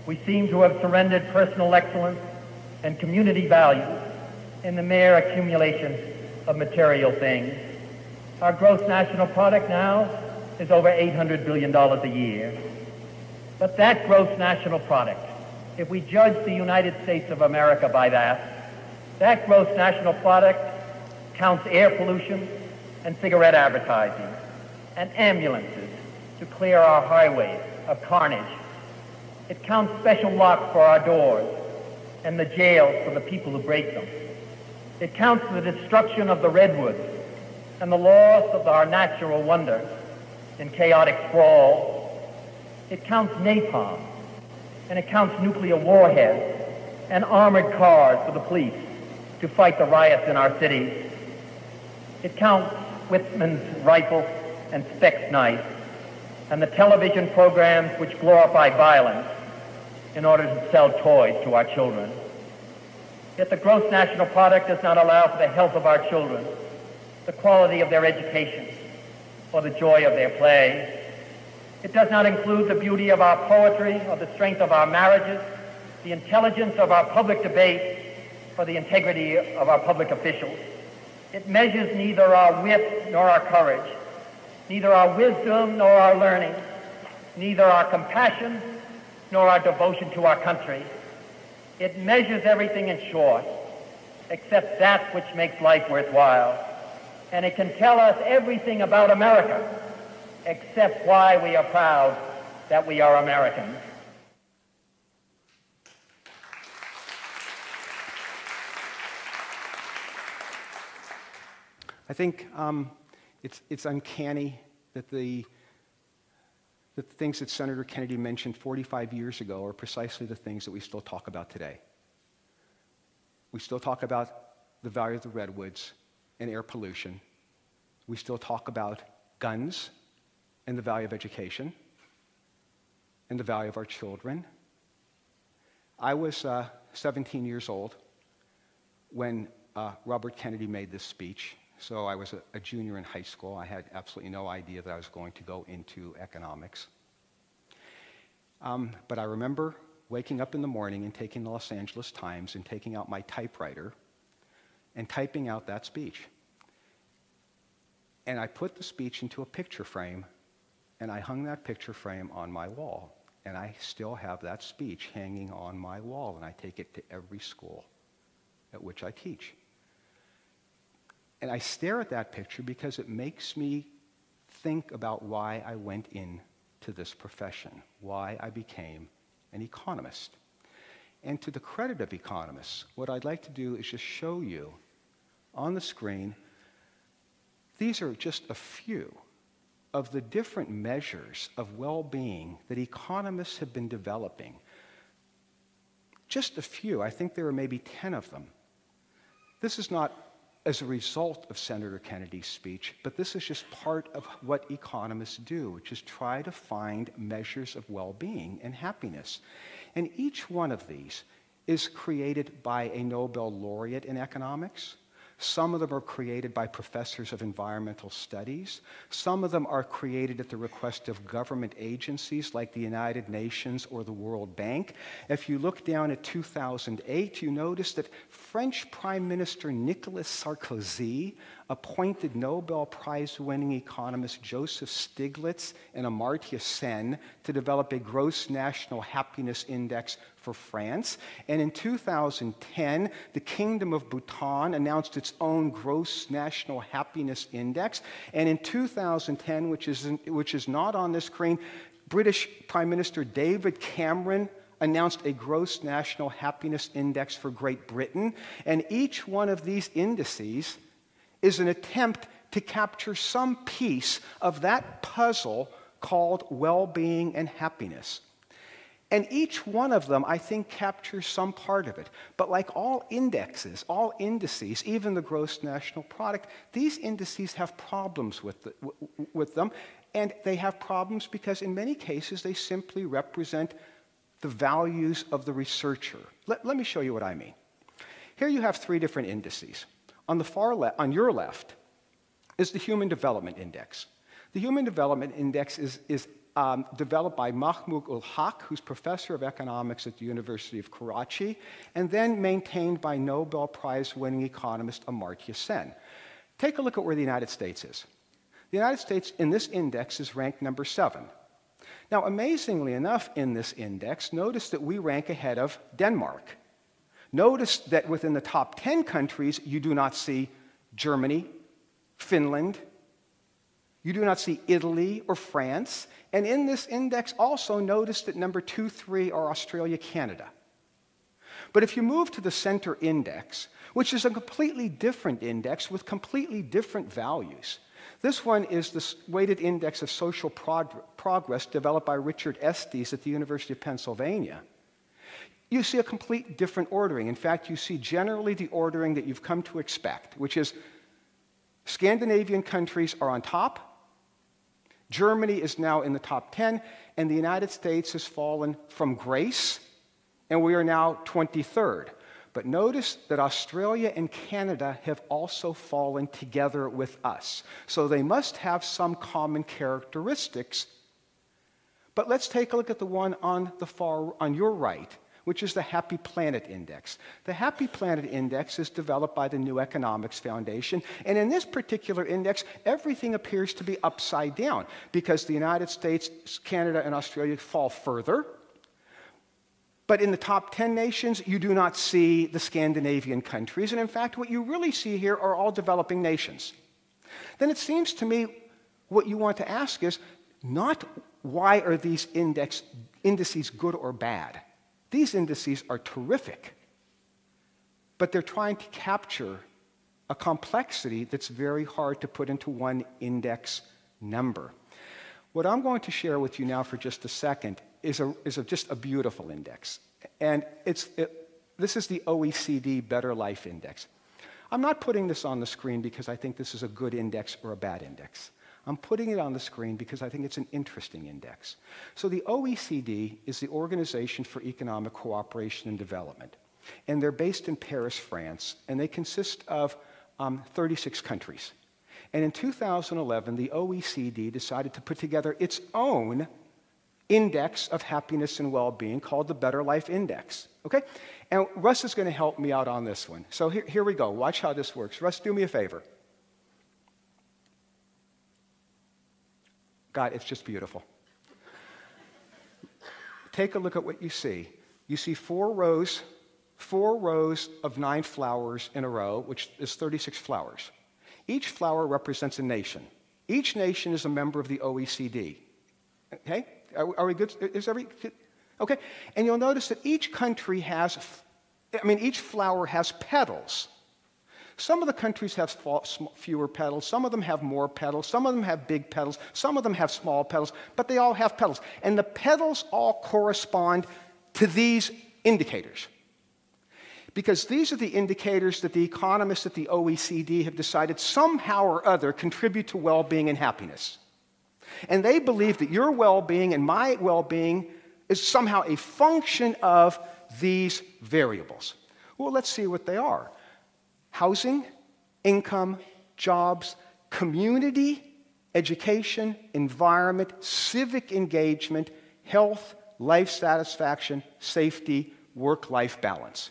we seem to have surrendered personal excellence and community values in the mere accumulation of material things. Our gross national product now is over $800 billion a year. But that gross national product, if we judge the United States of America by that gross national product counts air pollution and cigarette advertising and ambulances to clear our highways of carnage. It counts special locks for our doors and the jails for the people who break them. It counts the destruction of the redwoods and the loss of our natural wonders in chaotic sprawl. It counts napalm, and it counts nuclear warheads and armored cars for the police to fight the riots in our cities. It counts Whitman's rifle and Speck's knife, and the television programs which glorify violence in order to sell toys to our children. Yet the gross national product does not allow for the health of our children, the quality of their education, or the joy of their play. It does not include the beauty of our poetry, or the strength of our marriages, the intelligence of our public debate, or the integrity of our public officials. It measures neither our wit nor our courage, neither our wisdom nor our learning, neither our compassion nor our devotion to our country. It measures everything in short, except that which makes life worthwhile. And it can tell us everything about America, except why we are proud that we are Americans. I think it's uncanny that the things that Senator Kennedy mentioned 45 years ago are precisely the things that we still talk about today. We still talk about the value of the redwoods and air pollution. We still talk about guns and the value of education and the value of our children. I was 17 years old when Robert Kennedy made this speech. So I was a junior in high school. I had absolutely no idea that I was going to go into economics. But I remember waking up in the morning and taking the Los Angeles Times and taking out my typewriter and typing out that speech. And I put the speech into a picture frame, and I hung that picture frame on my wall. And I still have that speech hanging on my wall, and I take it to every school at which I teach. And I stare at that picture because it makes me think about why I went into this profession, why I became an economist. And to the credit of economists, what I'd like to do is just show you on the screen, these are just a few of the different measures of well-being that economists have been developing. Just a few. I think there are maybe 10 of them. This is not as a result of Senator Kennedy's speech, but this is just part of what economists do, which is try to find measures of well-being and happiness. And each one of these is created by a Nobel laureate in economics. Some of them are created by professors of environmental studies. Some of them are created at the request of government agencies like the United Nations or the World Bank. If you look down at 2008, you notice that French Prime Minister Nicolas Sarkozy appointed Nobel Prize-winning economist Joseph Stiglitz and Amartya Sen to develop a gross national happiness index for France. And in 2010, the Kingdom of Bhutan announced its own gross national happiness index. And in 2010, which is not on this screen, British Prime Minister David Cameron announced a gross national happiness index for Great Britain. And each one of these indices is an attempt to capture some piece of that puzzle called well-being and happiness. And each one of them, I think, captures some part of it. But like all indexes, all indices, even the gross national product, these indices have problems with them. And they have problems because in many cases they simply represent the values of the researcher. Let me show you what I mean. Here you have 3 different indices. On the far left, on your left, is the Human Development Index. The Human Development Index is developed by Mahmoud ul-Haq, who's professor of economics at the University of Karachi, and then maintained by Nobel Prize-winning economist Amartya Sen. Take a look at where the United States is. The United States in this index is ranked number 7. Now, amazingly enough, in this index, notice that we rank ahead of Denmark. Notice that within the top 10 countries, you do not see Germany, Finland, you do not see Italy or France. And in this index, also notice that number 2, 3 are Australia, Canada. But if you move to the center index, which is a completely different index with completely different values, this one is the weighted index of social progress developed by Richard Estes at the University of Pennsylvania. You see a complete different ordering. In fact, you see generally the ordering that you've come to expect, which is Scandinavian countries are on top, Germany is now in the top 10, and the United States has fallen from grace, and we are now 23rd. But notice that Australia and Canada have also fallen together with us. So they must have some common characteristics. But let's take a look at the one on your right, which is the Happy Planet Index. The Happy Planet Index is developed by the New Economics Foundation, and in this particular index, everything appears to be upside down because the United States, Canada, and Australia fall further. But in the top 10 nations, you do not see the Scandinavian countries, and in fact, what you really see here are all developing nations. Then it seems to me what you want to ask is not why are these indices good or bad. These indices are terrific, but they're trying to capture a complexity that's very hard to put into one index number. What I'm going to share with you now for just a second is just a beautiful index. And this is the OECD Better Life Index. I'm not putting this on the screen because I think this is a good index or a bad index. I'm putting it on the screen because I think it's an interesting index. So the OECD is the Organization for Economic Cooperation and Development. And they're based in Paris, France, and they consist of 36 countries. And in 2011, the OECD decided to put together its own index of happiness and well-being called the Better Life Index. Okay? And Russ is going to help me out on this one. So here we go. Watch how this works. Russ, do me a favor. God, it's just beautiful. Take a look at what you see. You see 4 rows of 9 flowers in a row, which is 36 flowers. Each flower represents a nation. Each nation is a member of the OECD. Okay? Are we good? Okay? And you'll notice that each country has, each flower has petals. Some of the countries have fewer petals, some of them have more petals, some of them have big petals, some of them have small petals, but they all have petals. And the petals all correspond to these indicators. Because these are the indicators that the economists at the OECD have decided somehow or other contribute to well-being and happiness. And they believe that your well-being and my well-being is somehow a function of these variables. Well, let's see what they are. Housing, income, jobs, community, education, environment, civic engagement, health, life satisfaction, safety, work-life balance.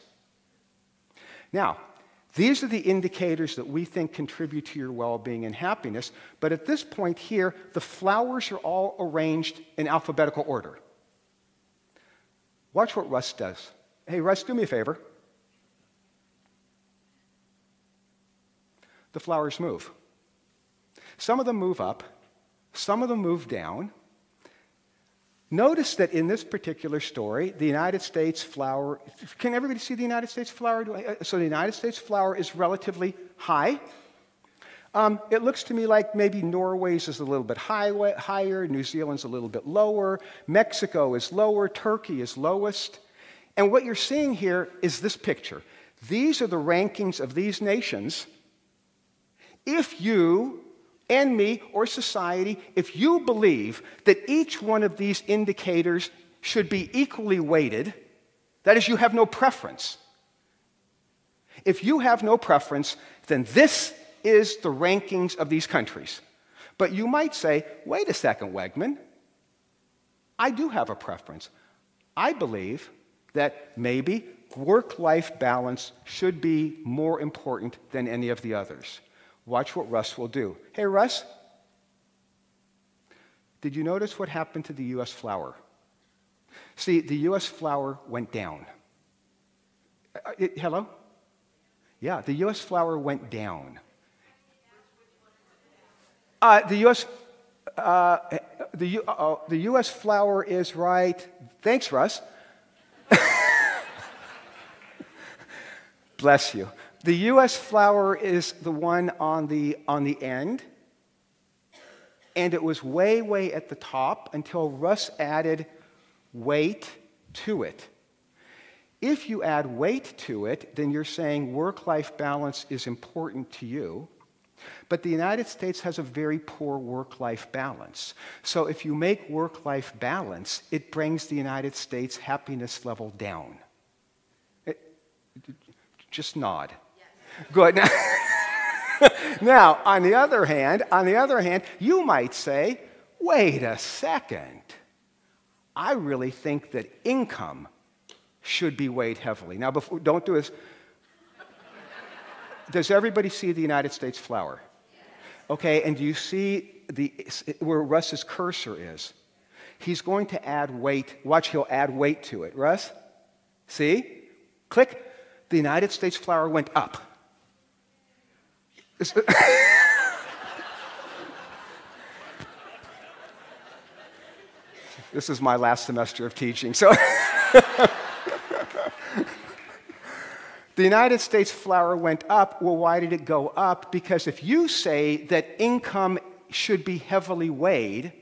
Now, these are the indicators that we think contribute to your well-being and happiness, but at this point here, the flowers are all arranged in alphabetical order. Watch what Russ does. Hey, Russ, do me a favor. The flowers move. Some of them move up, some of them move down. Notice that in this particular story, the United States flower, can everybody see the United States flower? So the United States flower is relatively high. It looks to me like maybe Norway's is a little bit higher, New Zealand's a little bit lower, Mexico is lower, Turkey is lowest. And what you're seeing here is this picture. These are the rankings of these nations. If you and me or society, if you believe that each one of these indicators should be equally weighted. That is, you have no preference. If you have no preference, then this is the rankings of these countries. But you might say, wait a second, Wegman, I do have a preference. I believe that maybe work-life balance should be more important than any of the others. Watch what Russ will do. Hey, Russ, did you notice what happened to the U.S. flour? See, the U.S. flour went down. Hello? Yeah, the U.S. flour went down. The U.S. flour is right. Thanks, Russ. Bless you. The U.S. flour is the one on the end, and it was way, way at the top until Russ added weight to it. If you add weight to it, then you're saying work-life balance is important to you. But the United States has a very poor work-life balance. So if you make work-life balance, it brings the United States happiness level down. Just nod. Yes. Good. Now, on the other hand, you might say, wait a second. I really think that income should be weighed heavily. Now, don't do this. Does everybody see the United States flower? Okay, and do you see where Russ's cursor is? He's going to add weight. Watch, he'll add weight to it. Russ? See? Click. The United States flower went up. This is my last semester of teaching, so... The United States flower went up. Well, why did it go up? Because if you say that income should be heavily weighed,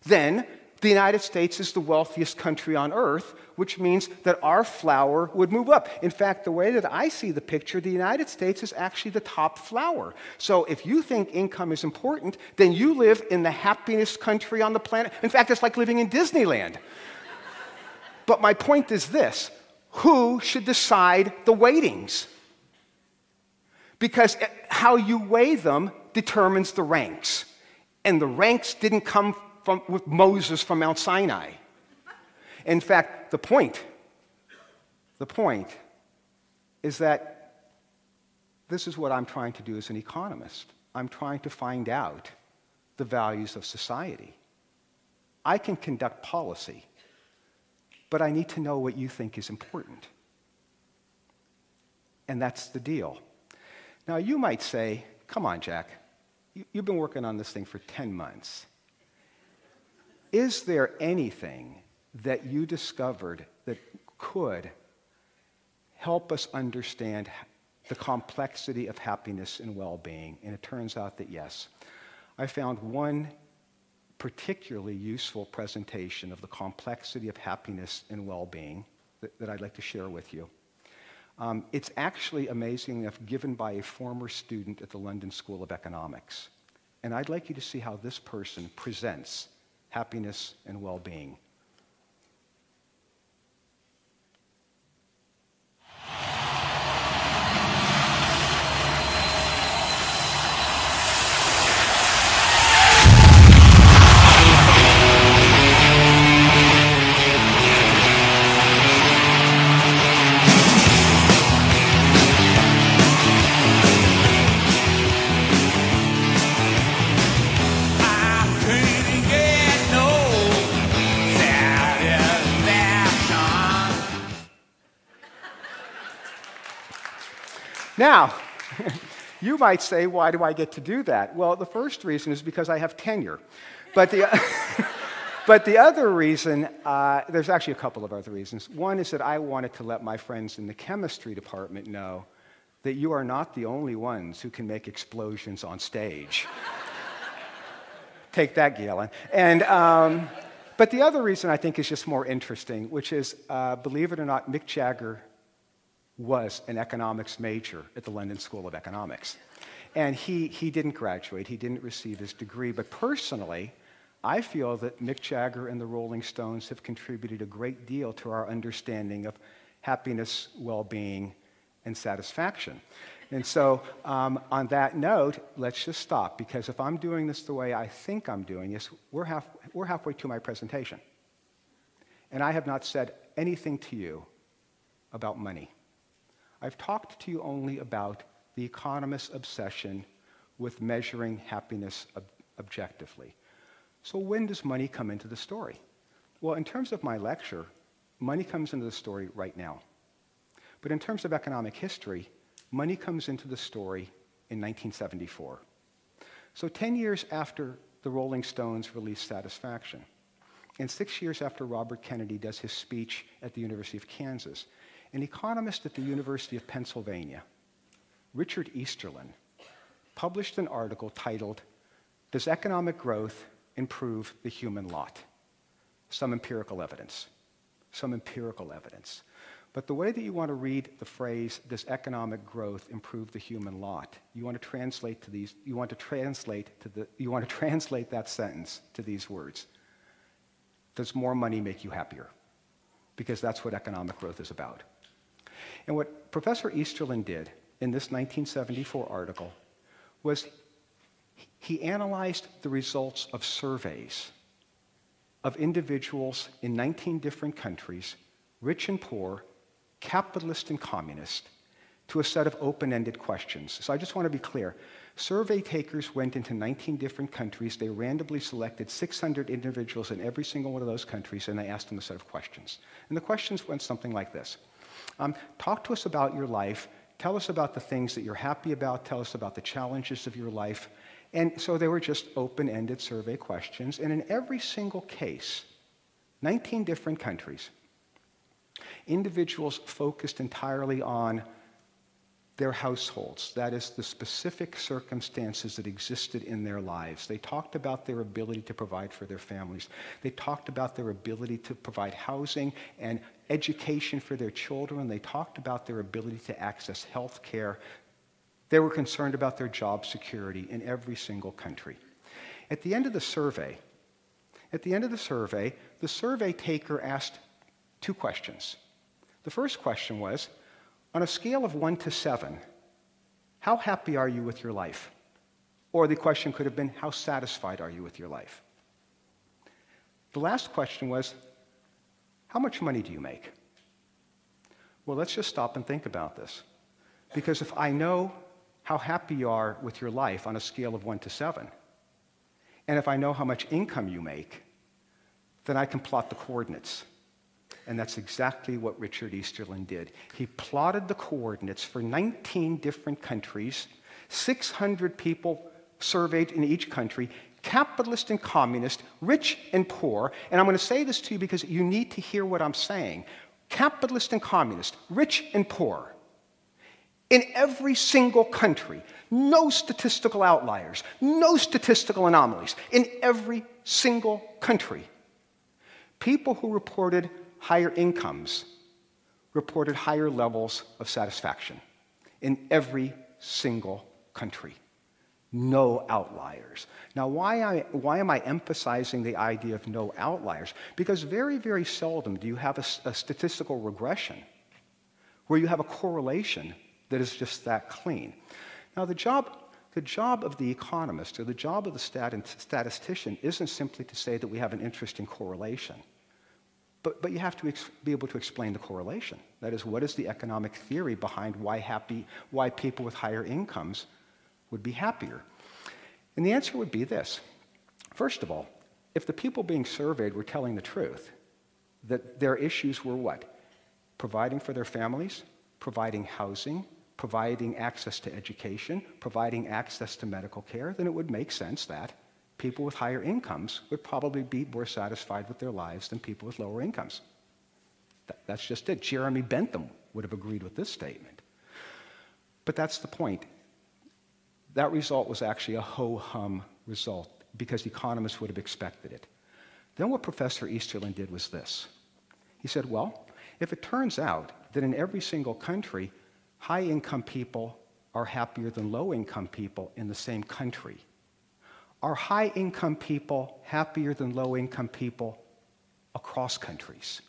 then the United States is the wealthiest country on earth, which means that our flower would move up. In fact, the way that I see the picture, the United States is actually the top flower. So if you think income is important, then you live in the happiest country on the planet. In fact, it's like living in Disneyland. But my point is this. Who should decide the weightings? Because how you weigh them determines the ranks. And the ranks didn't come with Moses from Mount Sinai. In fact, the point is that this is what I'm trying to do as an economist. I'm trying to find out the values of society. I can conduct policy, but I need to know what you think is important. And that's the deal. Now, you might say, come on, Jack, you've been working on this thing for 10 months. Is there anything that you discovered that could help us understand the complexity of happiness and well-being? And it turns out that yes. I found one particularly useful presentation of the complexity of happiness and well-being that I'd like to share with you. It's actually, amazingly enough, given by a former student at the London School of Economics. And I'd like you to see how this person presents happiness and well-being. Now, you might say, why do I get to do that? Well, the first reason is because I have tenure. But the other reason, there's actually a couple of other reasons. One is that I wanted to let my friends in the chemistry department know that you are not the only ones who can make explosions on stage. Take that, Galen. And, but the other reason I think is just more interesting, which is, believe it or not, Mick Jagger was an economics major at the London School of Economics. And he didn't graduate, he didn't receive his degree, but personally, I feel that Mick Jagger and the Rolling Stones have contributed a great deal to our understanding of happiness, well-being, and satisfaction. And so on that note, let's just stop, because if I'm doing this the way I think I'm doing this, we're halfway to my presentation. And I have not said anything to you about money. I've talked to you only about the economist's obsession with measuring happiness objectively. So when does money come into the story? Well, in terms of my lecture, money comes into the story right now. But in terms of economic history, money comes into the story in 1974. So 10 years after the Rolling Stones released Satisfaction, and 6 years after Robert Kennedy does his speech at the University of Kansas, an economist at the University of Pennsylvania, Richard Easterlin, published an article titled, "Does Economic Growth Improve the Human Lot?" Some empirical evidence. Some empirical evidence. But the way that you want to read the phrase, "Does economic growth improve the human lot?" you want to translate that sentence to these words. Does more money make you happier? Because that's what economic growth is about. And what Professor Easterlin did in this 1974 article was he analyzed the results of surveys of individuals in 19 different countries, rich and poor, capitalist and communist, to a set of open-ended questions. So I just want to be clear. Survey takers went into 19 different countries. They randomly selected 600 individuals in every single one of those countries, and they asked them a set of questions. And the questions went something like this. Talk to us about your life. Tell us about the things that you're happy about. Tell us about the challenges of your life. And so they were just open-ended survey questions. And in every single case, 19 different countries, individuals focused entirely on their households, that is, the specific circumstances that existed in their lives. They talked about their ability to provide for their families. They talked about their ability to provide housing and education for their children. They talked about their ability to access health care. They were concerned about their job security in every single country. At the end of the survey, the survey taker asked two questions. The first question was, on a scale of 1 to 7, how happy are you with your life? Or the question could have been, how satisfied are you with your life? The last question was, how much money do you make? Well, let's just stop and think about this. Because if I know how happy you are with your life on a scale of 1 to 7, and if I know how much income you make, then I can plot the coordinates. And that's exactly what Richard Easterlin did. He plotted the coordinates for 19 different countries, 600 people surveyed in each country, capitalist and communist, rich and poor. And I'm going to say this to you because you need to hear what I'm saying. Capitalist and communist, rich and poor. In every single country, no statistical outliers, no statistical anomalies. In every single country, people who reported higher incomes reported higher levels of satisfaction in every single country. No outliers. Now, why am I emphasizing the idea of no outliers? Because very, very seldom do you have a statistical regression where you have a correlation that is just that clean. Now, the job of the economist or the job of the statistician isn't simply to say that we have an interest in correlation. But you have to be able to explain the correlation. That is, what is the economic theory behind why people with higher incomes would be happier? And the answer would be this. First of all, if the people being surveyed were telling the truth, that their issues were what? Providing for their families, providing housing, providing access to education, providing access to medical care, then it would make sense that people with higher incomes would probably be more satisfied with their lives than people with lower incomes. That's just it. Jeremy Bentham would have agreed with this statement. But that's the point. That result was actually a ho-hum result because economists would have expected it. Then what Professor Easterlin did was this. He said, well, if it turns out that in every single country, high-income people are happier than low-income people in the same country, are high-income people happier than low-income people across countries?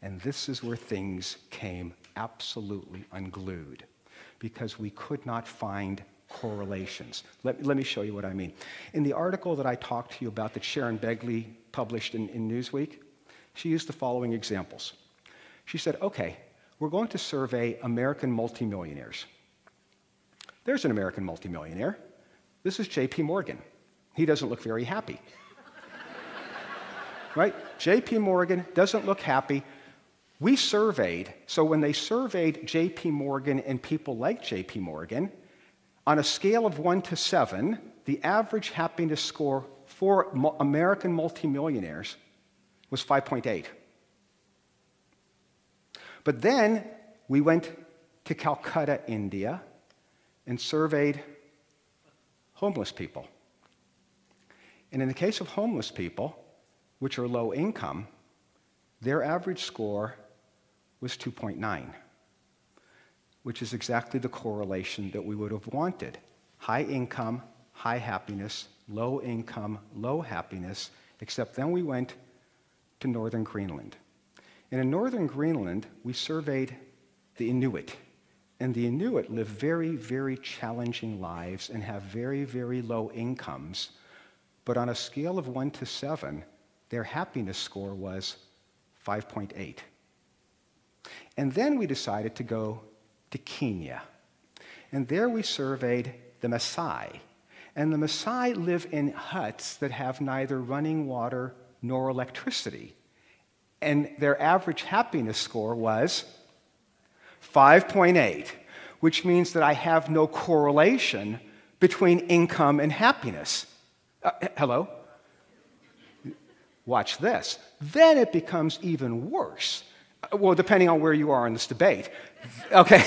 And this is where things came absolutely unglued, because we could not find correlations. Let me show you what I mean. In the article that I talked to you about that Sharon Begley published in Newsweek, she used the following examples. She said, okay, we're going to survey American multimillionaires. There's an American multimillionaire. This is J.P. Morgan. He doesn't look very happy. Right? J.P. Morgan doesn't look happy. We surveyed, so when they surveyed J.P. Morgan and people like J.P. Morgan, on a scale of 1 to 7, the average happiness score for American multimillionaires was 5.8. But then we went to Calcutta, India, and surveyed homeless people. And in the case of homeless people, which are low income, their average score was 2.9, which is exactly the correlation that we would have wanted. High income, high happiness, low income, low happiness, except then we went to northern Greenland. And in northern Greenland, we surveyed the Inuit. And the Inuit live very, very challenging lives and have very, very low incomes. But on a scale of 1 to 7, their happiness score was 5.8. And then we decided to go to Kenya. And there we surveyed the Maasai. And the Maasai live in huts that have neither running water nor electricity. And their average happiness score was 5.8, which means that I have no correlation between income and happiness. Hello? Watch this. Then it becomes even worse. Well, depending on where you are in this debate. Okay.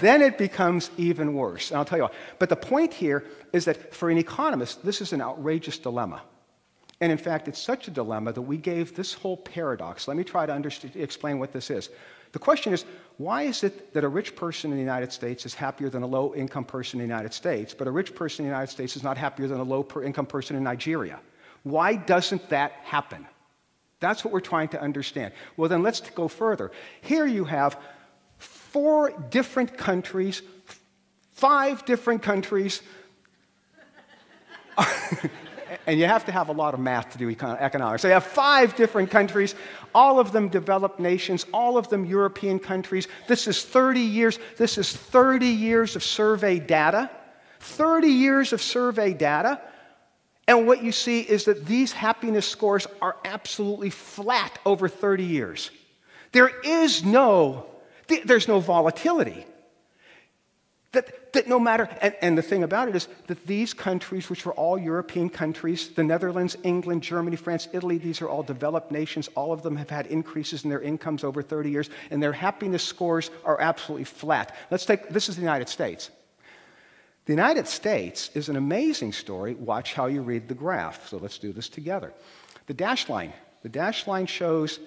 Then it becomes even worse. And I'll tell you why. But the point here is that for an economist, this is an outrageous dilemma. And in fact, it's such a dilemma that we gave this whole paradox. Let me try to explain what this is. The question is, why is it that a rich person in the United States is happier than a low-income person in the United States, but a rich person in the United States is not happier than a low-income person in Nigeria? Why doesn't that happen? That's what we're trying to understand. Well, then let's go further. Here you have 4 different countries, 5 different countries, and you have to have a lot of math to do economics. So you have 5 different countries, all of them developed nations, all of them European countries. This is 30 years. This is 30 years of survey data. 30 years of survey data. And what you see is that these happiness scores are absolutely flat over 30 years. There's no volatility. That no matter, and the thing about it is that these countries, which were all European countries, the Netherlands, England, Germany, France, Italy, these are all developed nations. All of them have had increases in their incomes over 30 years, and their happiness scores are absolutely flat. This is the United States. The United States is an amazing story. Watch how you read the graph. So let's do this together. The dashed line shows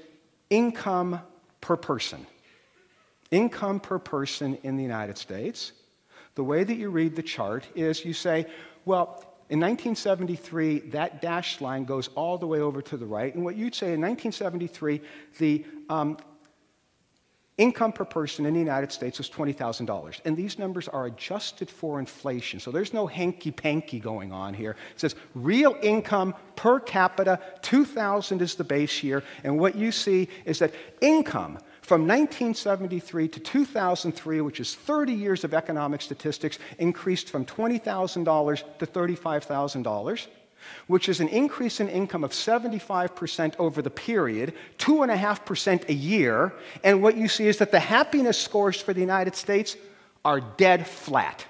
income per person. Income per person in the United States. The way that you read the chart is you say, well, in 1973, that dashed line goes all the way over to the right. And what you'd say in 1973, the income per person in the United States was $20,000. And these numbers are adjusted for inflation. So there's no hanky-panky going on here. It says real income per capita, 2,000 is the base year. And what you see is that income from 1973 to 2003, which is 30 years of economic statistics, increased from $20,000 to $35,000, which is an increase in income of 75% over the period, 2.5% a year. And what you see is that the happiness scores for the United States are dead flat.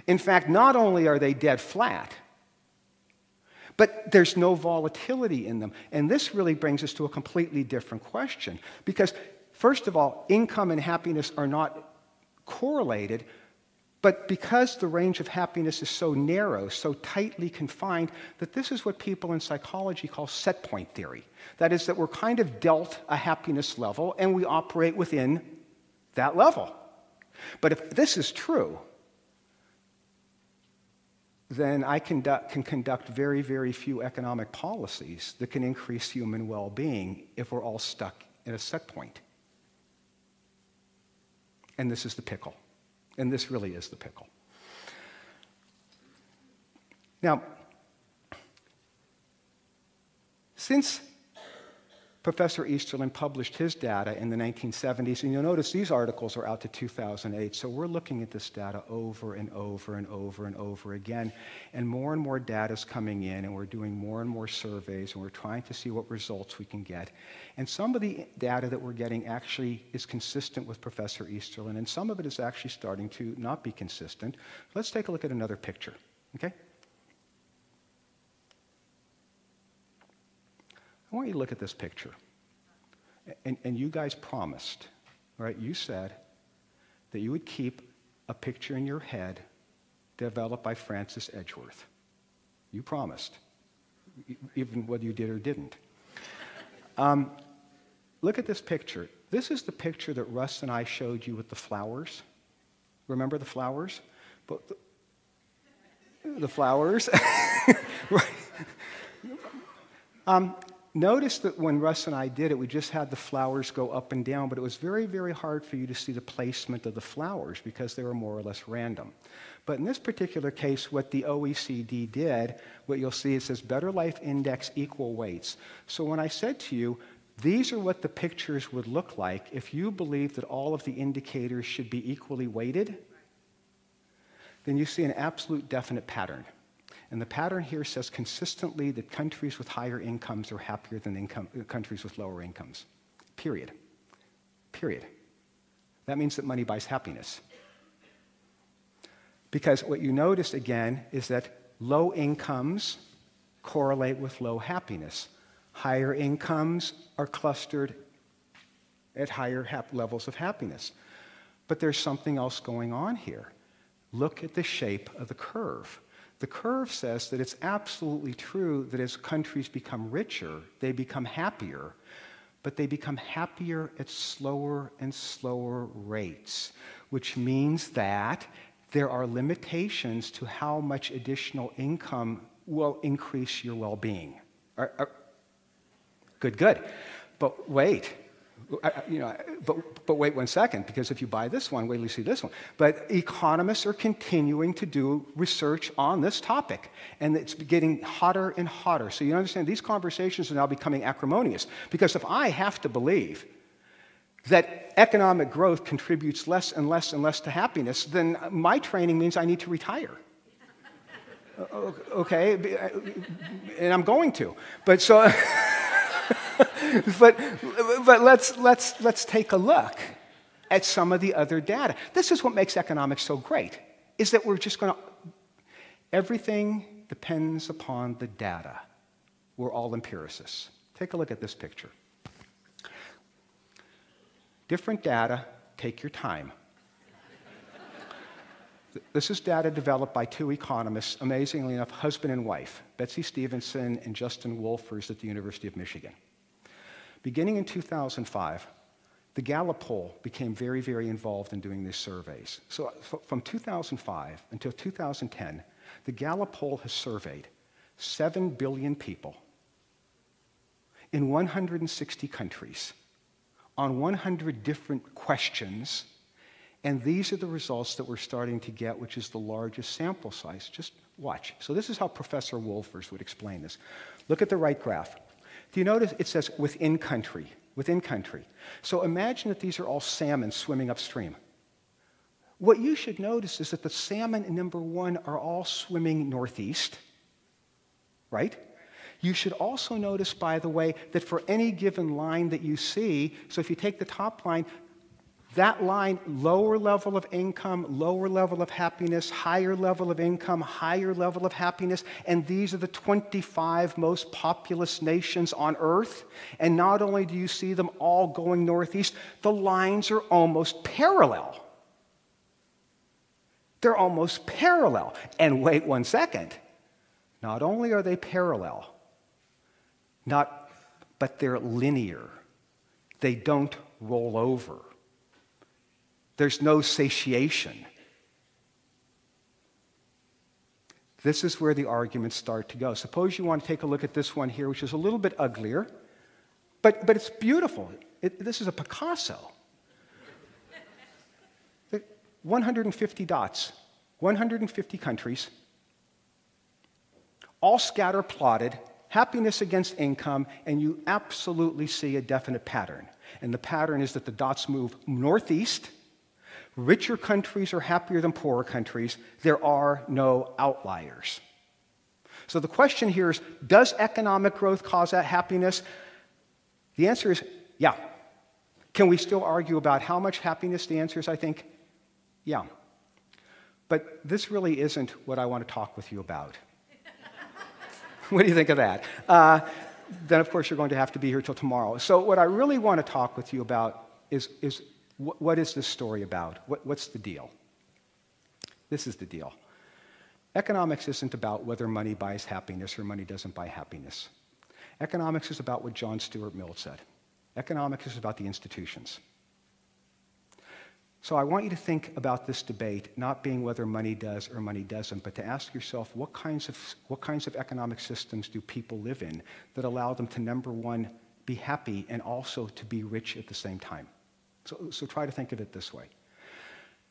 In fact, not only are they dead flat, but there's no volatility in them. And this really brings us to a completely different question. Because, first of all, income and happiness are not correlated, but because the range of happiness is so narrow, so tightly confined, that this is what people in psychology call set point theory. That is, that we're kind of dealt a happiness level, and we operate within that level. But if this is true, then I can conduct very, very few economic policies that can increase human well-being if we're all stuck at a set point. And this is the pickle. And this really is the pickle. Now, since Professor Easterlin published his data in the 1970s, and you'll notice these articles are out to 2008, so we're looking at this data over and over and over and over again, and more data is coming in, and we're doing more and more surveys, and we're trying to see what results we can get. And some of the data that we're getting actually is consistent with Professor Easterlin, and some of it is actually starting to not be consistent. Let's take a look at another picture, okay? I want you to look at this picture. And you guys promised, right? You said that you would keep a picture in your head developed by Francis Edgeworth. You promised, even whether you did or didn't. Look at this picture. This is the picture that Russ and I showed you with the flowers. Remember the flowers? But the flowers. Right. Notice that when Russ and I did it, we just had the flowers go up and down, but it was very, very hard for you to see the placement of the flowers because they were more or less random. But in this particular case, what the OECD did, what you'll see, it says Better Life Index equal weights. So when I said to you, these are what the pictures would look like if you believe that all of the indicators should be equally weighted, then you see an absolute definite pattern. And the pattern here says consistently that countries with higher incomes are happier than countries with lower incomes. Period. Period. That means that money buys happiness. Because what you notice again is that low incomes correlate with low happiness. Higher incomes are clustered at higher levels of happiness. But there's something else going on here. Look at the shape of the curve. The curve says that it's absolutely true that as countries become richer, they become happier, but they become happier at slower and slower rates, which means that there are limitations to how much additional income will increase your well-being. Good. But wait. But wait 1 second, because if you buy this one, wait till you see this one. But economists are continuing to do research on this topic, and it's getting hotter and hotter. So you understand these conversations are now becoming acrimonious, because if I have to believe that economic growth contributes less and less and less to happiness, then my training means I need to retire. Okay, and I'm going to. But so. but let's take a look at some of the other data. This is what makes economics so great, is that we're just going to, everything depends upon the data. We're all empiricists. Take a look at this picture. Different data, take your time. This is data developed by two economists, amazingly enough, husband and wife, Betsy Stevenson and Justin Wolfers at the University of Michigan. Beginning in 2005, the Gallup poll became very, very involved in doing these surveys. So from 2005 until 2010, the Gallup poll has surveyed 7 billion people in 160 countries on 100 different questions, and these are the results that we're starting to get, which is the largest sample size. Just watch. So this is how Professor Wolfers would explain this. Look at the right graph. Do you notice it says within country, within country? So imagine that these are all salmon swimming upstream. What you should notice is that the salmon in number 1 are all swimming northeast, right? You should also notice, by the way, that for any given line that you see, so if you take the top line, that line, lower level of income, lower level of happiness, higher level of income, higher level of happiness, and these are the 25 most populous nations on Earth. And not only do you see them all going northeast, the lines are almost parallel. They're almost parallel. And wait 1 second. Not only are they parallel, but they're linear. They don't roll over. There's no satiation. this is where the arguments start to go. Suppose you want to take a look at this one here, which is a little bit uglier, but it's beautiful. This is a Picasso. 150 dots, 150 countries, all scatter plotted, happiness against income, and you absolutely see a definite pattern. And the pattern is that the dots move northeast. Richer countries are happier than poorer countries. There are no outliers. So the question here is, does economic growth cause that happiness? The answer is, yeah. Can we still argue about how much happiness? The answer is, I think, yeah. But this really isn't what I want to talk with you about. What do you think of that? Then, of course, you're going to have to be here till tomorrow. So what I really want to talk with you about is what is this story about? What's the deal? This is the deal. Economics isn't about whether money buys happiness or money doesn't buy happiness. Economics is about what John Stuart Mill said. Economics is about the institutions. So I want you to think about this debate not being whether money does or money doesn't, but to ask yourself what kinds of economic systems do people live in that allow them to, number one, be happy and also to be rich at the same time. So try to think of it this way.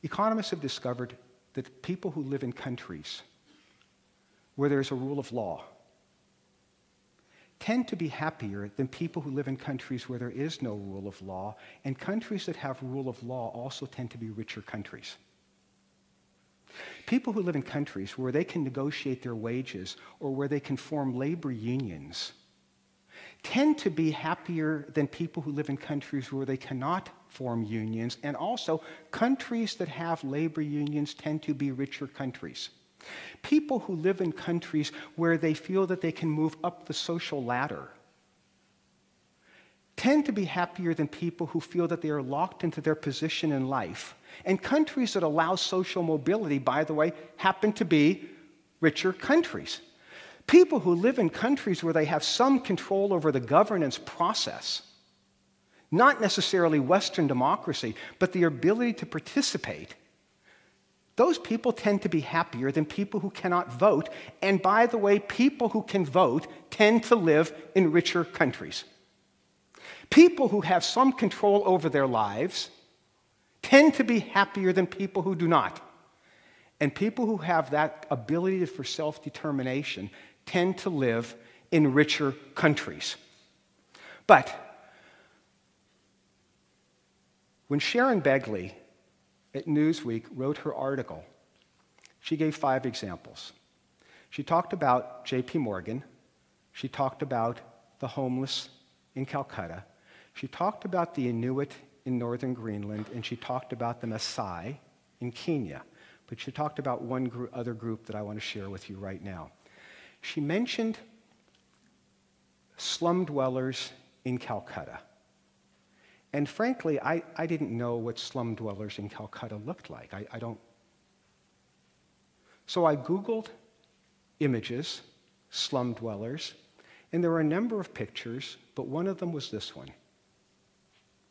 Economists have discovered that people who live in countries where there's a rule of law tend to be happier than people who live in countries where there is no rule of law, and countries that have rule of law also tend to be richer countries. People who live in countries where they can negotiate their wages or where they can form labor unions tend to be happier than people who live in countries where they cannot form unions, and also countries that have labor unions tend to be richer countries. People who live in countries where they feel that they can move up the social ladder tend to be happier than people who feel that they are locked into their position in life. And countries that allow social mobility, by the way, happen to be richer countries. People who live in countries where they have some control over the governance process, not necessarily Western democracy, but the ability to participate, those people tend to be happier than people who cannot vote. And by the way, people who can vote tend to live in richer countries. People who have some control over their lives tend to be happier than people who do not. And people who have that ability for self-determination tend to live in richer countries. But when Sharon Begley at Newsweek wrote her article, she gave 5 examples. She talked about J.P. Morgan. She talked about the homeless in Calcutta. She talked about the Inuit in northern Greenland, and she talked about the Maasai in Kenya. But she talked about one other group that I want to share with you right now. She mentioned slum dwellers in Calcutta. And frankly, I didn't know what slum dwellers in Calcutta looked like. I don't. So I Googled images, slum dwellers, and there were a number of pictures, but one of them was this one.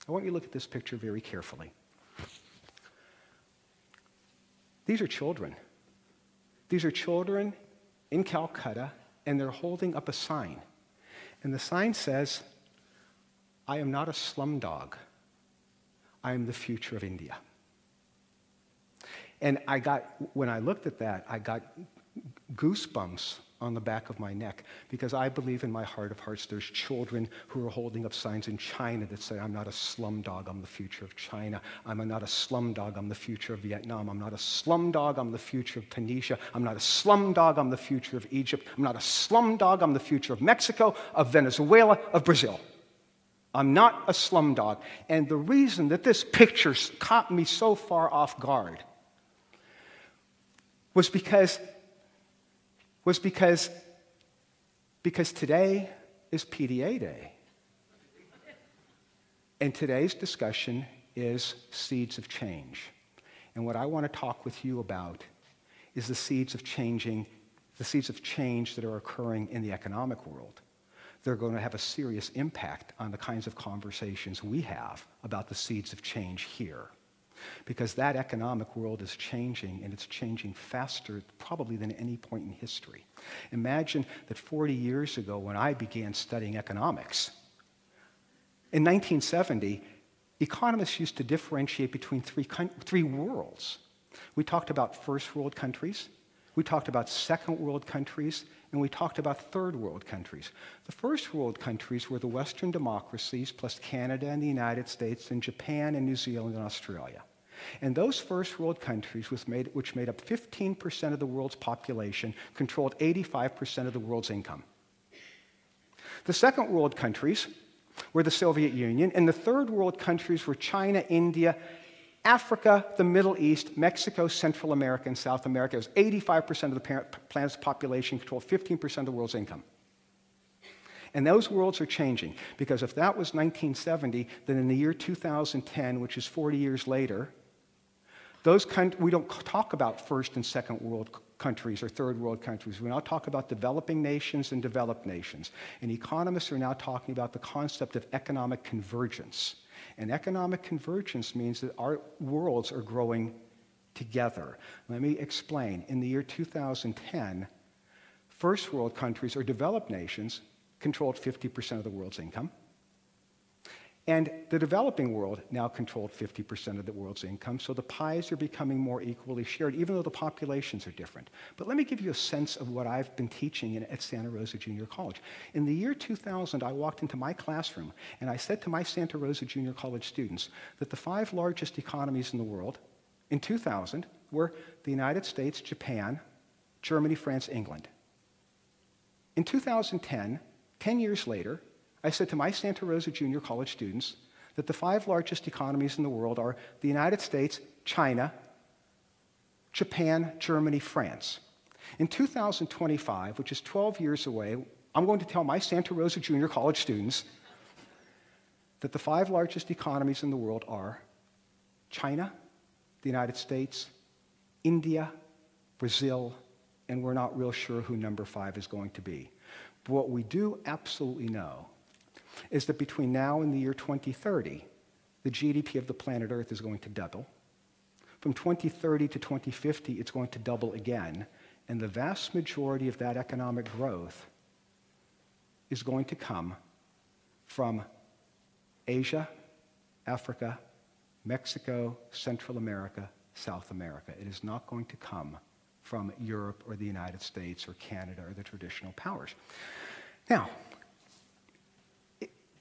I want you to look at this picture very carefully. These are children. These are children in Calcutta, and they're holding up a sign. And the sign says, "I am not a slum dog. I am the future of India." And when I looked at that, I got goosebumps on the back of my neck, because I believe in my heart of hearts there's children who are holding up signs in China that say, "I'm not a slum dog, I'm the future of China. I'm not a slum dog, I'm the future of Vietnam. I'm not a slum dog, I'm the future of Tunisia. I'm not a slum dog, I'm the future of Egypt. I'm not a slum dog, I'm the future of Mexico, of Venezuela, of Brazil. I'm not a slum dog." And the reason that this picture caught me so far off guard was because today is PDA Day. And today's discussion is seeds of change. And what I want to talk with you about is the seeds of change that are occurring in the economic world. They're going to have a serious impact on the kinds of conversations we have about the seeds of change here. because that economic world is changing, and it's changing faster probably than any point in history. Imagine that 40 years ago when I began studying economics, in 1970, economists used to differentiate between three worlds. We talked about first world countries, we talked about second world countries, and we talked about third world countries. The first world countries were the Western democracies plus Canada and the United States and Japan and New Zealand and Australia. And those first world countries, which made up 15% of the world's population, controlled 85% of the world's income. The second world countries were the Soviet Union, and the third world countries were China, India, Africa, the Middle East, Mexico, Central America, and South America. It was 85% of the planet's population controlled 15% of the world's income. And those worlds are changing, because if that was 1970, then in the year 2010, which is 40 years later, we don't talk about first and second world countries or third world countries. We now talk about developing nations and developed nations. And economists are now talking about the concept of economic convergence. And economic convergence means that our worlds are growing together. Let me explain. In the year 2010, first world countries or developed nations controlled 50% of the world's income. And the developing world now controlled 50% of the world's income, so the pies are becoming more equally shared, even though the populations are different. But let me give you a sense of what I've been teaching at Santa Rosa Junior College. In the year 2000, I walked into my classroom, and I said to my Santa Rosa Junior College students that the 5 largest economies in the world in 2000 were the United States, Japan, Germany, France, England. In 2010, 10 years later, I said to my Santa Rosa Junior College students that the 5 largest economies in the world are the United States, China, Japan, Germany, France. In 2025, which is 12 years away, I'm going to tell my Santa Rosa Junior College students that the 5 largest economies in the world are China, the United States, India, Brazil, and we're not real sure who number 5 is going to be. But what we do absolutely know is that between now and the year 2030, the GDP of the planet Earth is going to double. From 2030 to 2050, it's going to double again, and the vast majority of that economic growth is going to come from Asia, Africa, Mexico, Central America, South America. It is not going to come from Europe or the United States or Canada or the traditional powers. Now,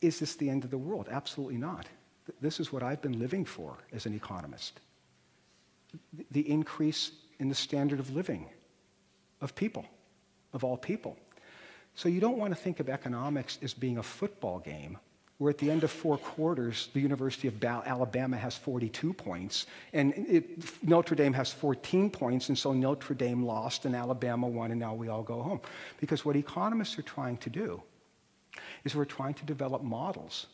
is this the end of the world? Absolutely not. This is what I've been living for as an economist. The increase in the standard of living of people, of all people. So you don't want to think of economics as being a football game where at the end of 4 quarters, the University of Alabama has 42 points, and Notre Dame has 14 points, and so Notre Dame lost, and Alabama won, and now we all go home. Because what economists are trying to do is we're trying to develop models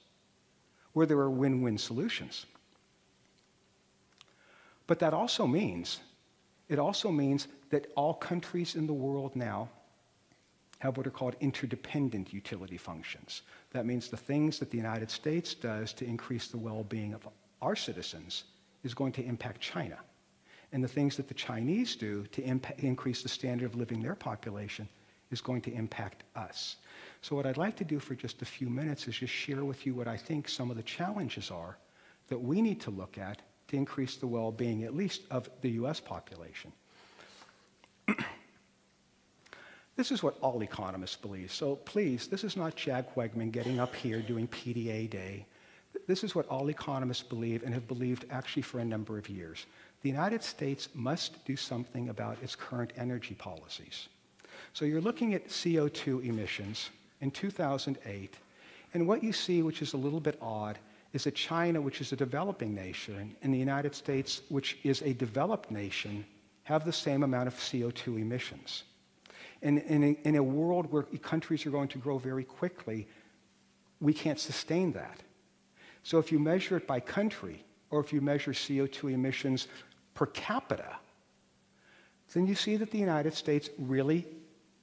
where there are win-win solutions. But that also means, that all countries in the world now have what are called interdependent utility functions. That means the things that the United States does to increase the well-being of our citizens is going to impact China. And the things that the Chinese do to increase the standard of living their population is going to impact us. So what I'd like to do for just a few minutes is just share with you what I think some of the challenges are that we need to look at to increase the well-being, at least of the US population. This is what all economists believe. So please, this is not Jack Wegman getting up here doing PDA Day. This is what all economists believe and have believed actually for a number of years. The United States must do something about its current energy policies. So you're looking at CO2 emissions in 2008, and what you see, which is a little bit odd, is that China, which is a developing nation, and the United States, which is a developed nation, have the same amount of CO2 emissions. And in a world where countries are going to grow very quickly, we can't sustain that. So if you measure it by country, or if you measure CO2 emissions per capita, then you see that the United States really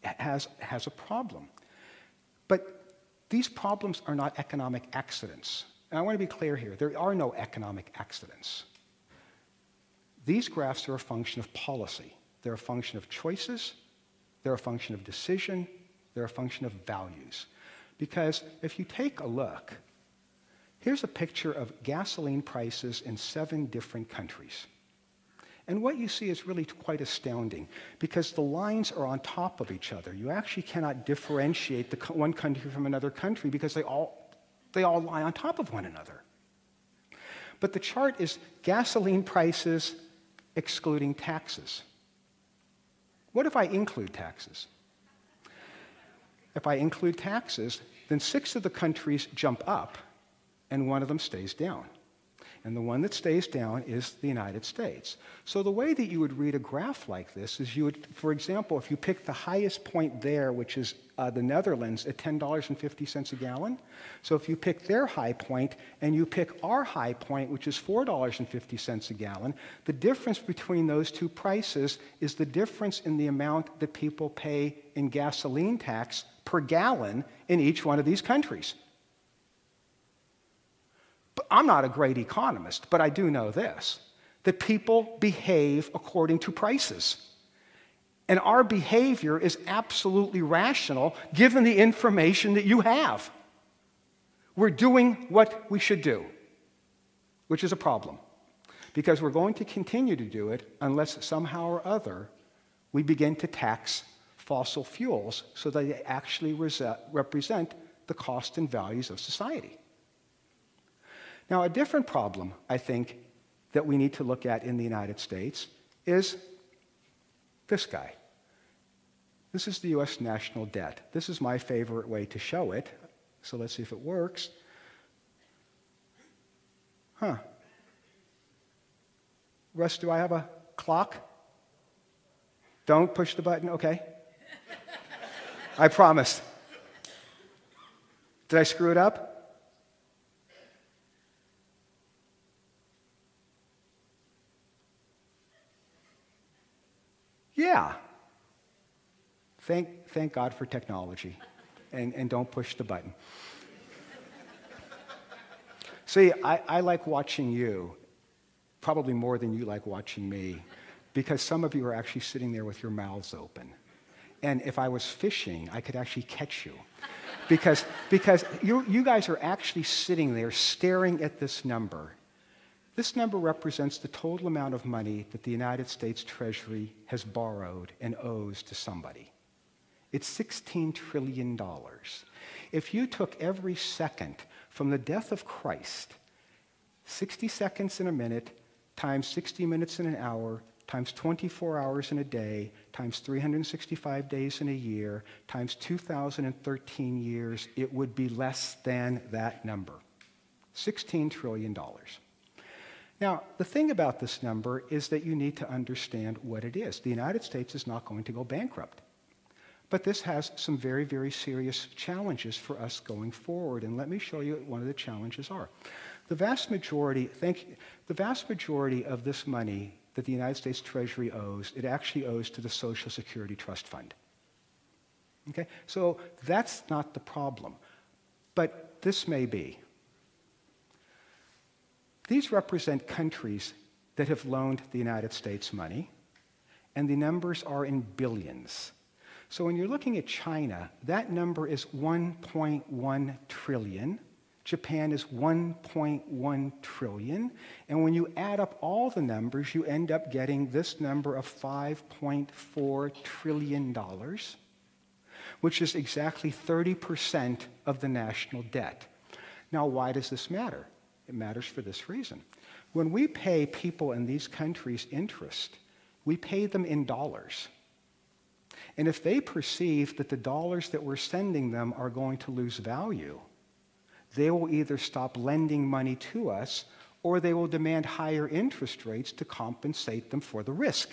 has a problem. But these problems are not economic accidents. And I want to be clear here, there are no economic accidents. These graphs are a function of policy. They're a function of choices. They're a function of decision. They're a function of values. Because if you take a look, here's a picture of gasoline prices in 7 different countries. And what you see is really quite astounding because the lines are on top of each other. You actually cannot differentiate one country from another country because they all lie on top of one another. But the chart is gasoline prices excluding taxes. What if I include taxes? If I include taxes, then 6 of the countries jump up and 1 of them stays down. And the one that stays down is the United States. So the way that you would read a graph like this is you would, for example, if you pick the highest point there, which is the Netherlands at $10.50 a gallon. So if you pick their high point and you pick our high point, which is $4.50 a gallon, the difference between those 2 prices is the difference in the amount that people pay in gasoline tax per gallon in each one of these countries. I'm not a great economist, but I do know this, that people behave according to prices. And our behavior is absolutely rational given the information that you have. We're doing what we should do, which is a problem, because we're going to continue to do it unless somehow or other we begin to tax fossil fuels so that they actually represent the cost and values of society. Now, a different problem, I think, that we need to look at in the United States is this guy. This is the U.S. national debt. This is my favorite way to show it, so let's see if it works. Russ, do I have a clock? Don't push the button? Okay. I promise. Did I screw it up? Yeah. Thank God for technology. And don't push the button. See, I like watching you, probably more than you like watching me, because some of you are actually sitting there with your mouths open. And if I was fishing, I could actually catch you. Because you guys are actually sitting there staring at this number. This number represents the total amount of money that the United States Treasury has borrowed and owes to somebody. It's $16 trillion. If you took every second from the death of Christ, 60 seconds in a minute, times 60 minutes in an hour, times 24 hours in a day, times 365 days in a year, times 2013 years, it would be less than that number. $16 trillion. Now, the thing about this number is that you need to understand what it is. The United States is not going to go bankrupt. But this has some very, very serious challenges for us going forward. And let me show you what one of the challenges are. The vast majority of this money that the United States Treasury owes, it actually owes to the Social Security Trust Fund. Okay? So that's not the problem. But this may be. These represent countries that have loaned the United States money, and the numbers are in billions. So when you're looking at China, that number is 1.1 trillion. Japan is 1.1 trillion. And when you add up all the numbers, you end up getting this number of $5.4 trillion, which is exactly 30% of the national debt. Now, why does this matter? It matters for this reason. When we pay people in these countries interest, we pay them in dollars. And if they perceive that the dollars that we're sending them are going to lose value, they will either stop lending money to us or they will demand higher interest rates to compensate them for the risk.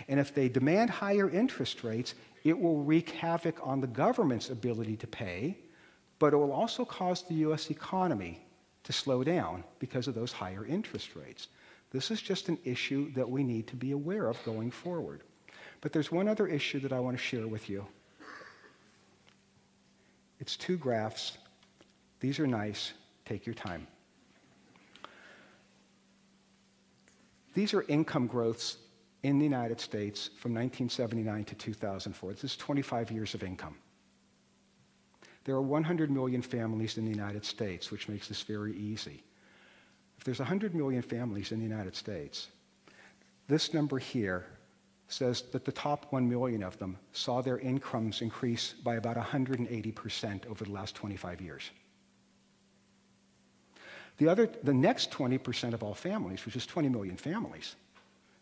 And if they demand higher interest rates, it will wreak havoc on the government's ability to pay, but it will also cause the U.S. economy to slow down because of those higher interest rates. This is just an issue that we need to be aware of going forward. But there's one other issue that I want to share with you. It's 2 graphs. These are nice. Take your time. These are income growths in the United States from 1979 to 2004. This is 25 years of income. There are 100 million families in the United States, which makes this very easy. If there's 100 million families in the United States, this number here says that the top 1 million of them saw their incomes increase by about 180% over the last 25 years. The next 20% of all families, which is 20 million families,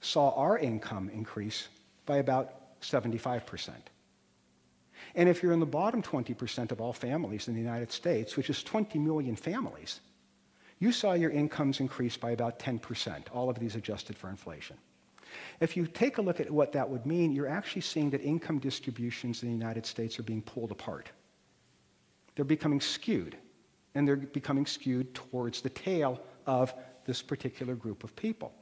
saw our income increase by about 75%. And if you're in the bottom 20% of all families in the United States, which is 20 million families, you saw your incomes increase by about 10%, all of these adjusted for inflation. If you take a look at what that would mean, you're actually seeing that income distributions in the United States are being pulled apart. They're becoming skewed, and they're becoming skewed towards the tail of this particular group of people.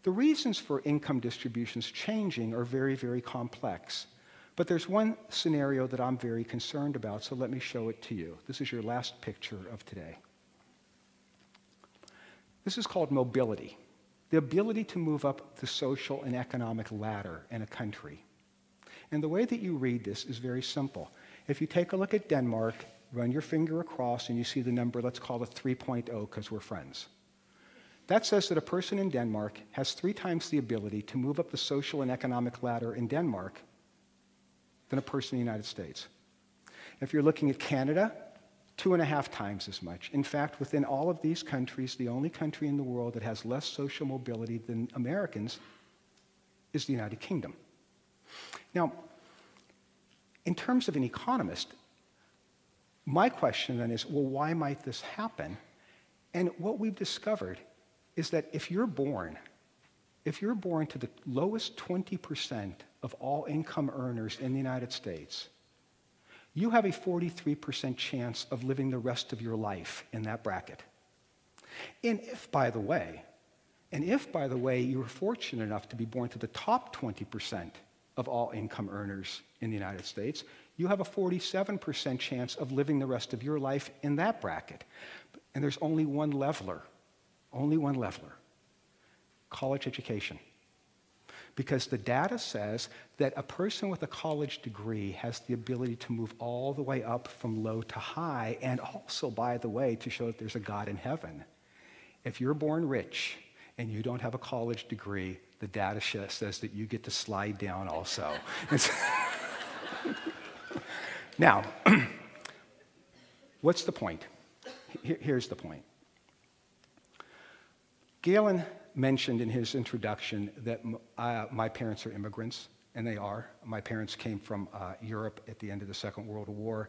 The reasons for income distributions changing are very, very complex. But there's one scenario that I'm very concerned about, so let me show it to you. This is your last picture of today. This is called mobility, the ability to move up the social and economic ladder in a country. And the way that you read this is very simple. If you take a look at Denmark, run your finger across, and you see the number, let's call it 3.0 because we're friends. That says that a person in Denmark has 3 times the ability to move up the social and economic ladder in Denmark than a person in the United States. If you're looking at Canada, 2.5 times as much. In fact, within all of these countries, the only country in the world that has less social mobility than Americans is the United Kingdom. Now, in terms of an economist, my question then is, well, why might this happen? And what we've discovered is that if you're born to the lowest 20% of all income earners in the United States, you have a 43% chance of living the rest of your life in that bracket. And if, by the way, you were fortunate enough to be born to the top 20% of all income earners in the United States, you have a 47% chance of living the rest of your life in that bracket. And there's only one leveler, college education. Because the data says that a person with a college degree has the ability to move all the way up from low to high, and also, by the way, to show that there's a God in heaven. If you're born rich and you don't have a college degree, the data says that you get to slide down also. Now, what's the point? Here's the point. Galen mentioned in his introduction that my parents are immigrants, and they are. My parents came from Europe at the end of the Second World War.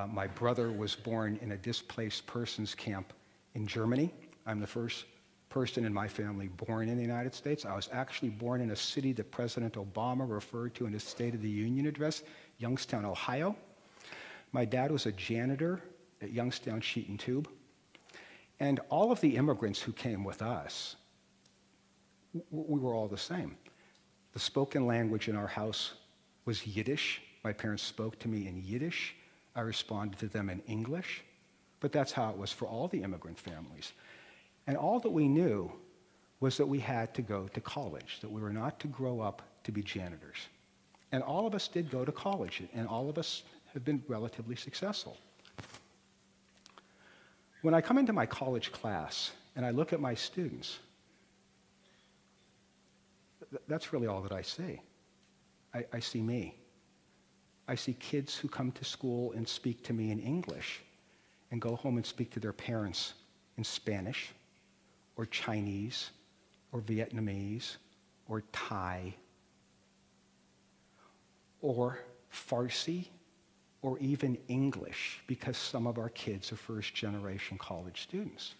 My brother was born in a displaced persons camp in Germany. I'm the first person in my family born in the United States. I was actually born in a city that President Obama referred to in his State of the Union address, Youngstown, Ohio. My dad was a janitor at Youngstown Sheet and Tube. And all of the immigrants who came with us, we were all the same. The spoken language in our house was Yiddish. My parents spoke to me in Yiddish. I responded to them in English. But that's how it was for all the immigrant families. And all that we knew was that we had to go to college, that we were not to grow up to be janitors. And all of us did go to college, and all of us have been relatively successful. When I come into my college class and I look at my students, that's really all that I see. I see me. I see kids who come to school and speak to me in English and go home and speak to their parents in Spanish or Chinese or Vietnamese or Thai or Farsi or even English, because some of our kids are first-generation college students.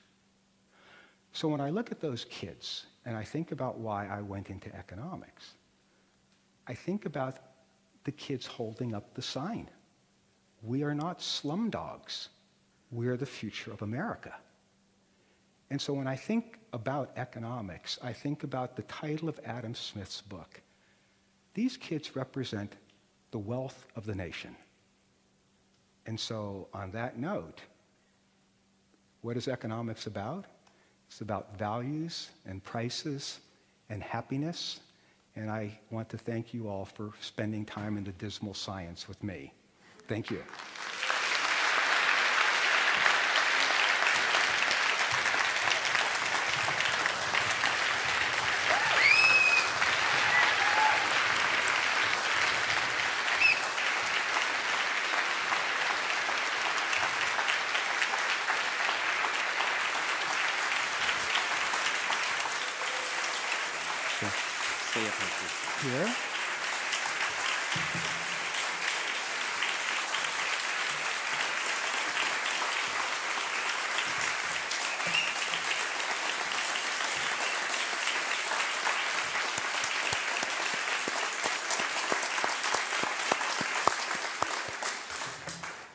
So when I look at those kids and I think about why I went into economics, I think about the kids holding up the sign. We are not slum dogs. We are the future of America. And so when I think about economics, I think about the title of Adam Smith's book. These kids represent the wealth of the nation. And so on that note, what is economics about? It's about values and prices and happiness. And I want to thank you all for spending time in the dismal science with me. Thank you. Here.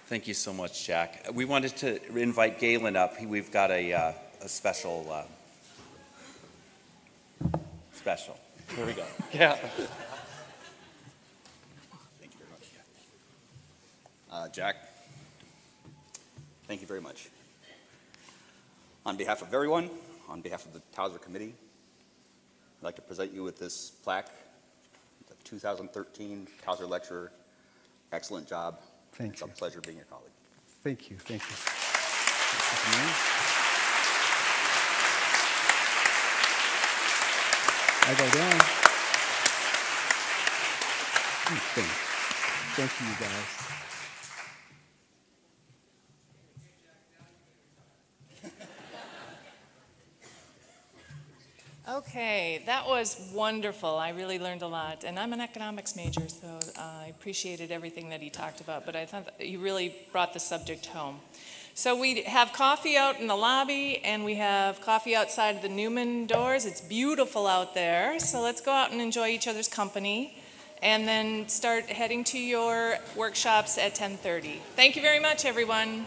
Thank you so much, Jack. We wanted to invite Galen up. We've got a special. Here we go. Yeah. Thank you very much. Jack, thank you very much. On behalf of everyone, on behalf of the Towser Committee, I'd like to present you with this plaque, the 2013 Towser Lecturer. Excellent job. Thank it's you. a pleasure being your colleague. Thank you. Thank you. I go down. Thank you, guys. Okay, that was wonderful. I really learned a lot. And I'm an economics major, so I appreciated everything that he talked about, but I thought that you really brought the subject home. So we have coffee out in the lobby, and we have coffee outside of the Newman doors. It's beautiful out there, so let's go out and enjoy each other's company, and then start heading to your workshops at 10:30. Thank you very much, everyone.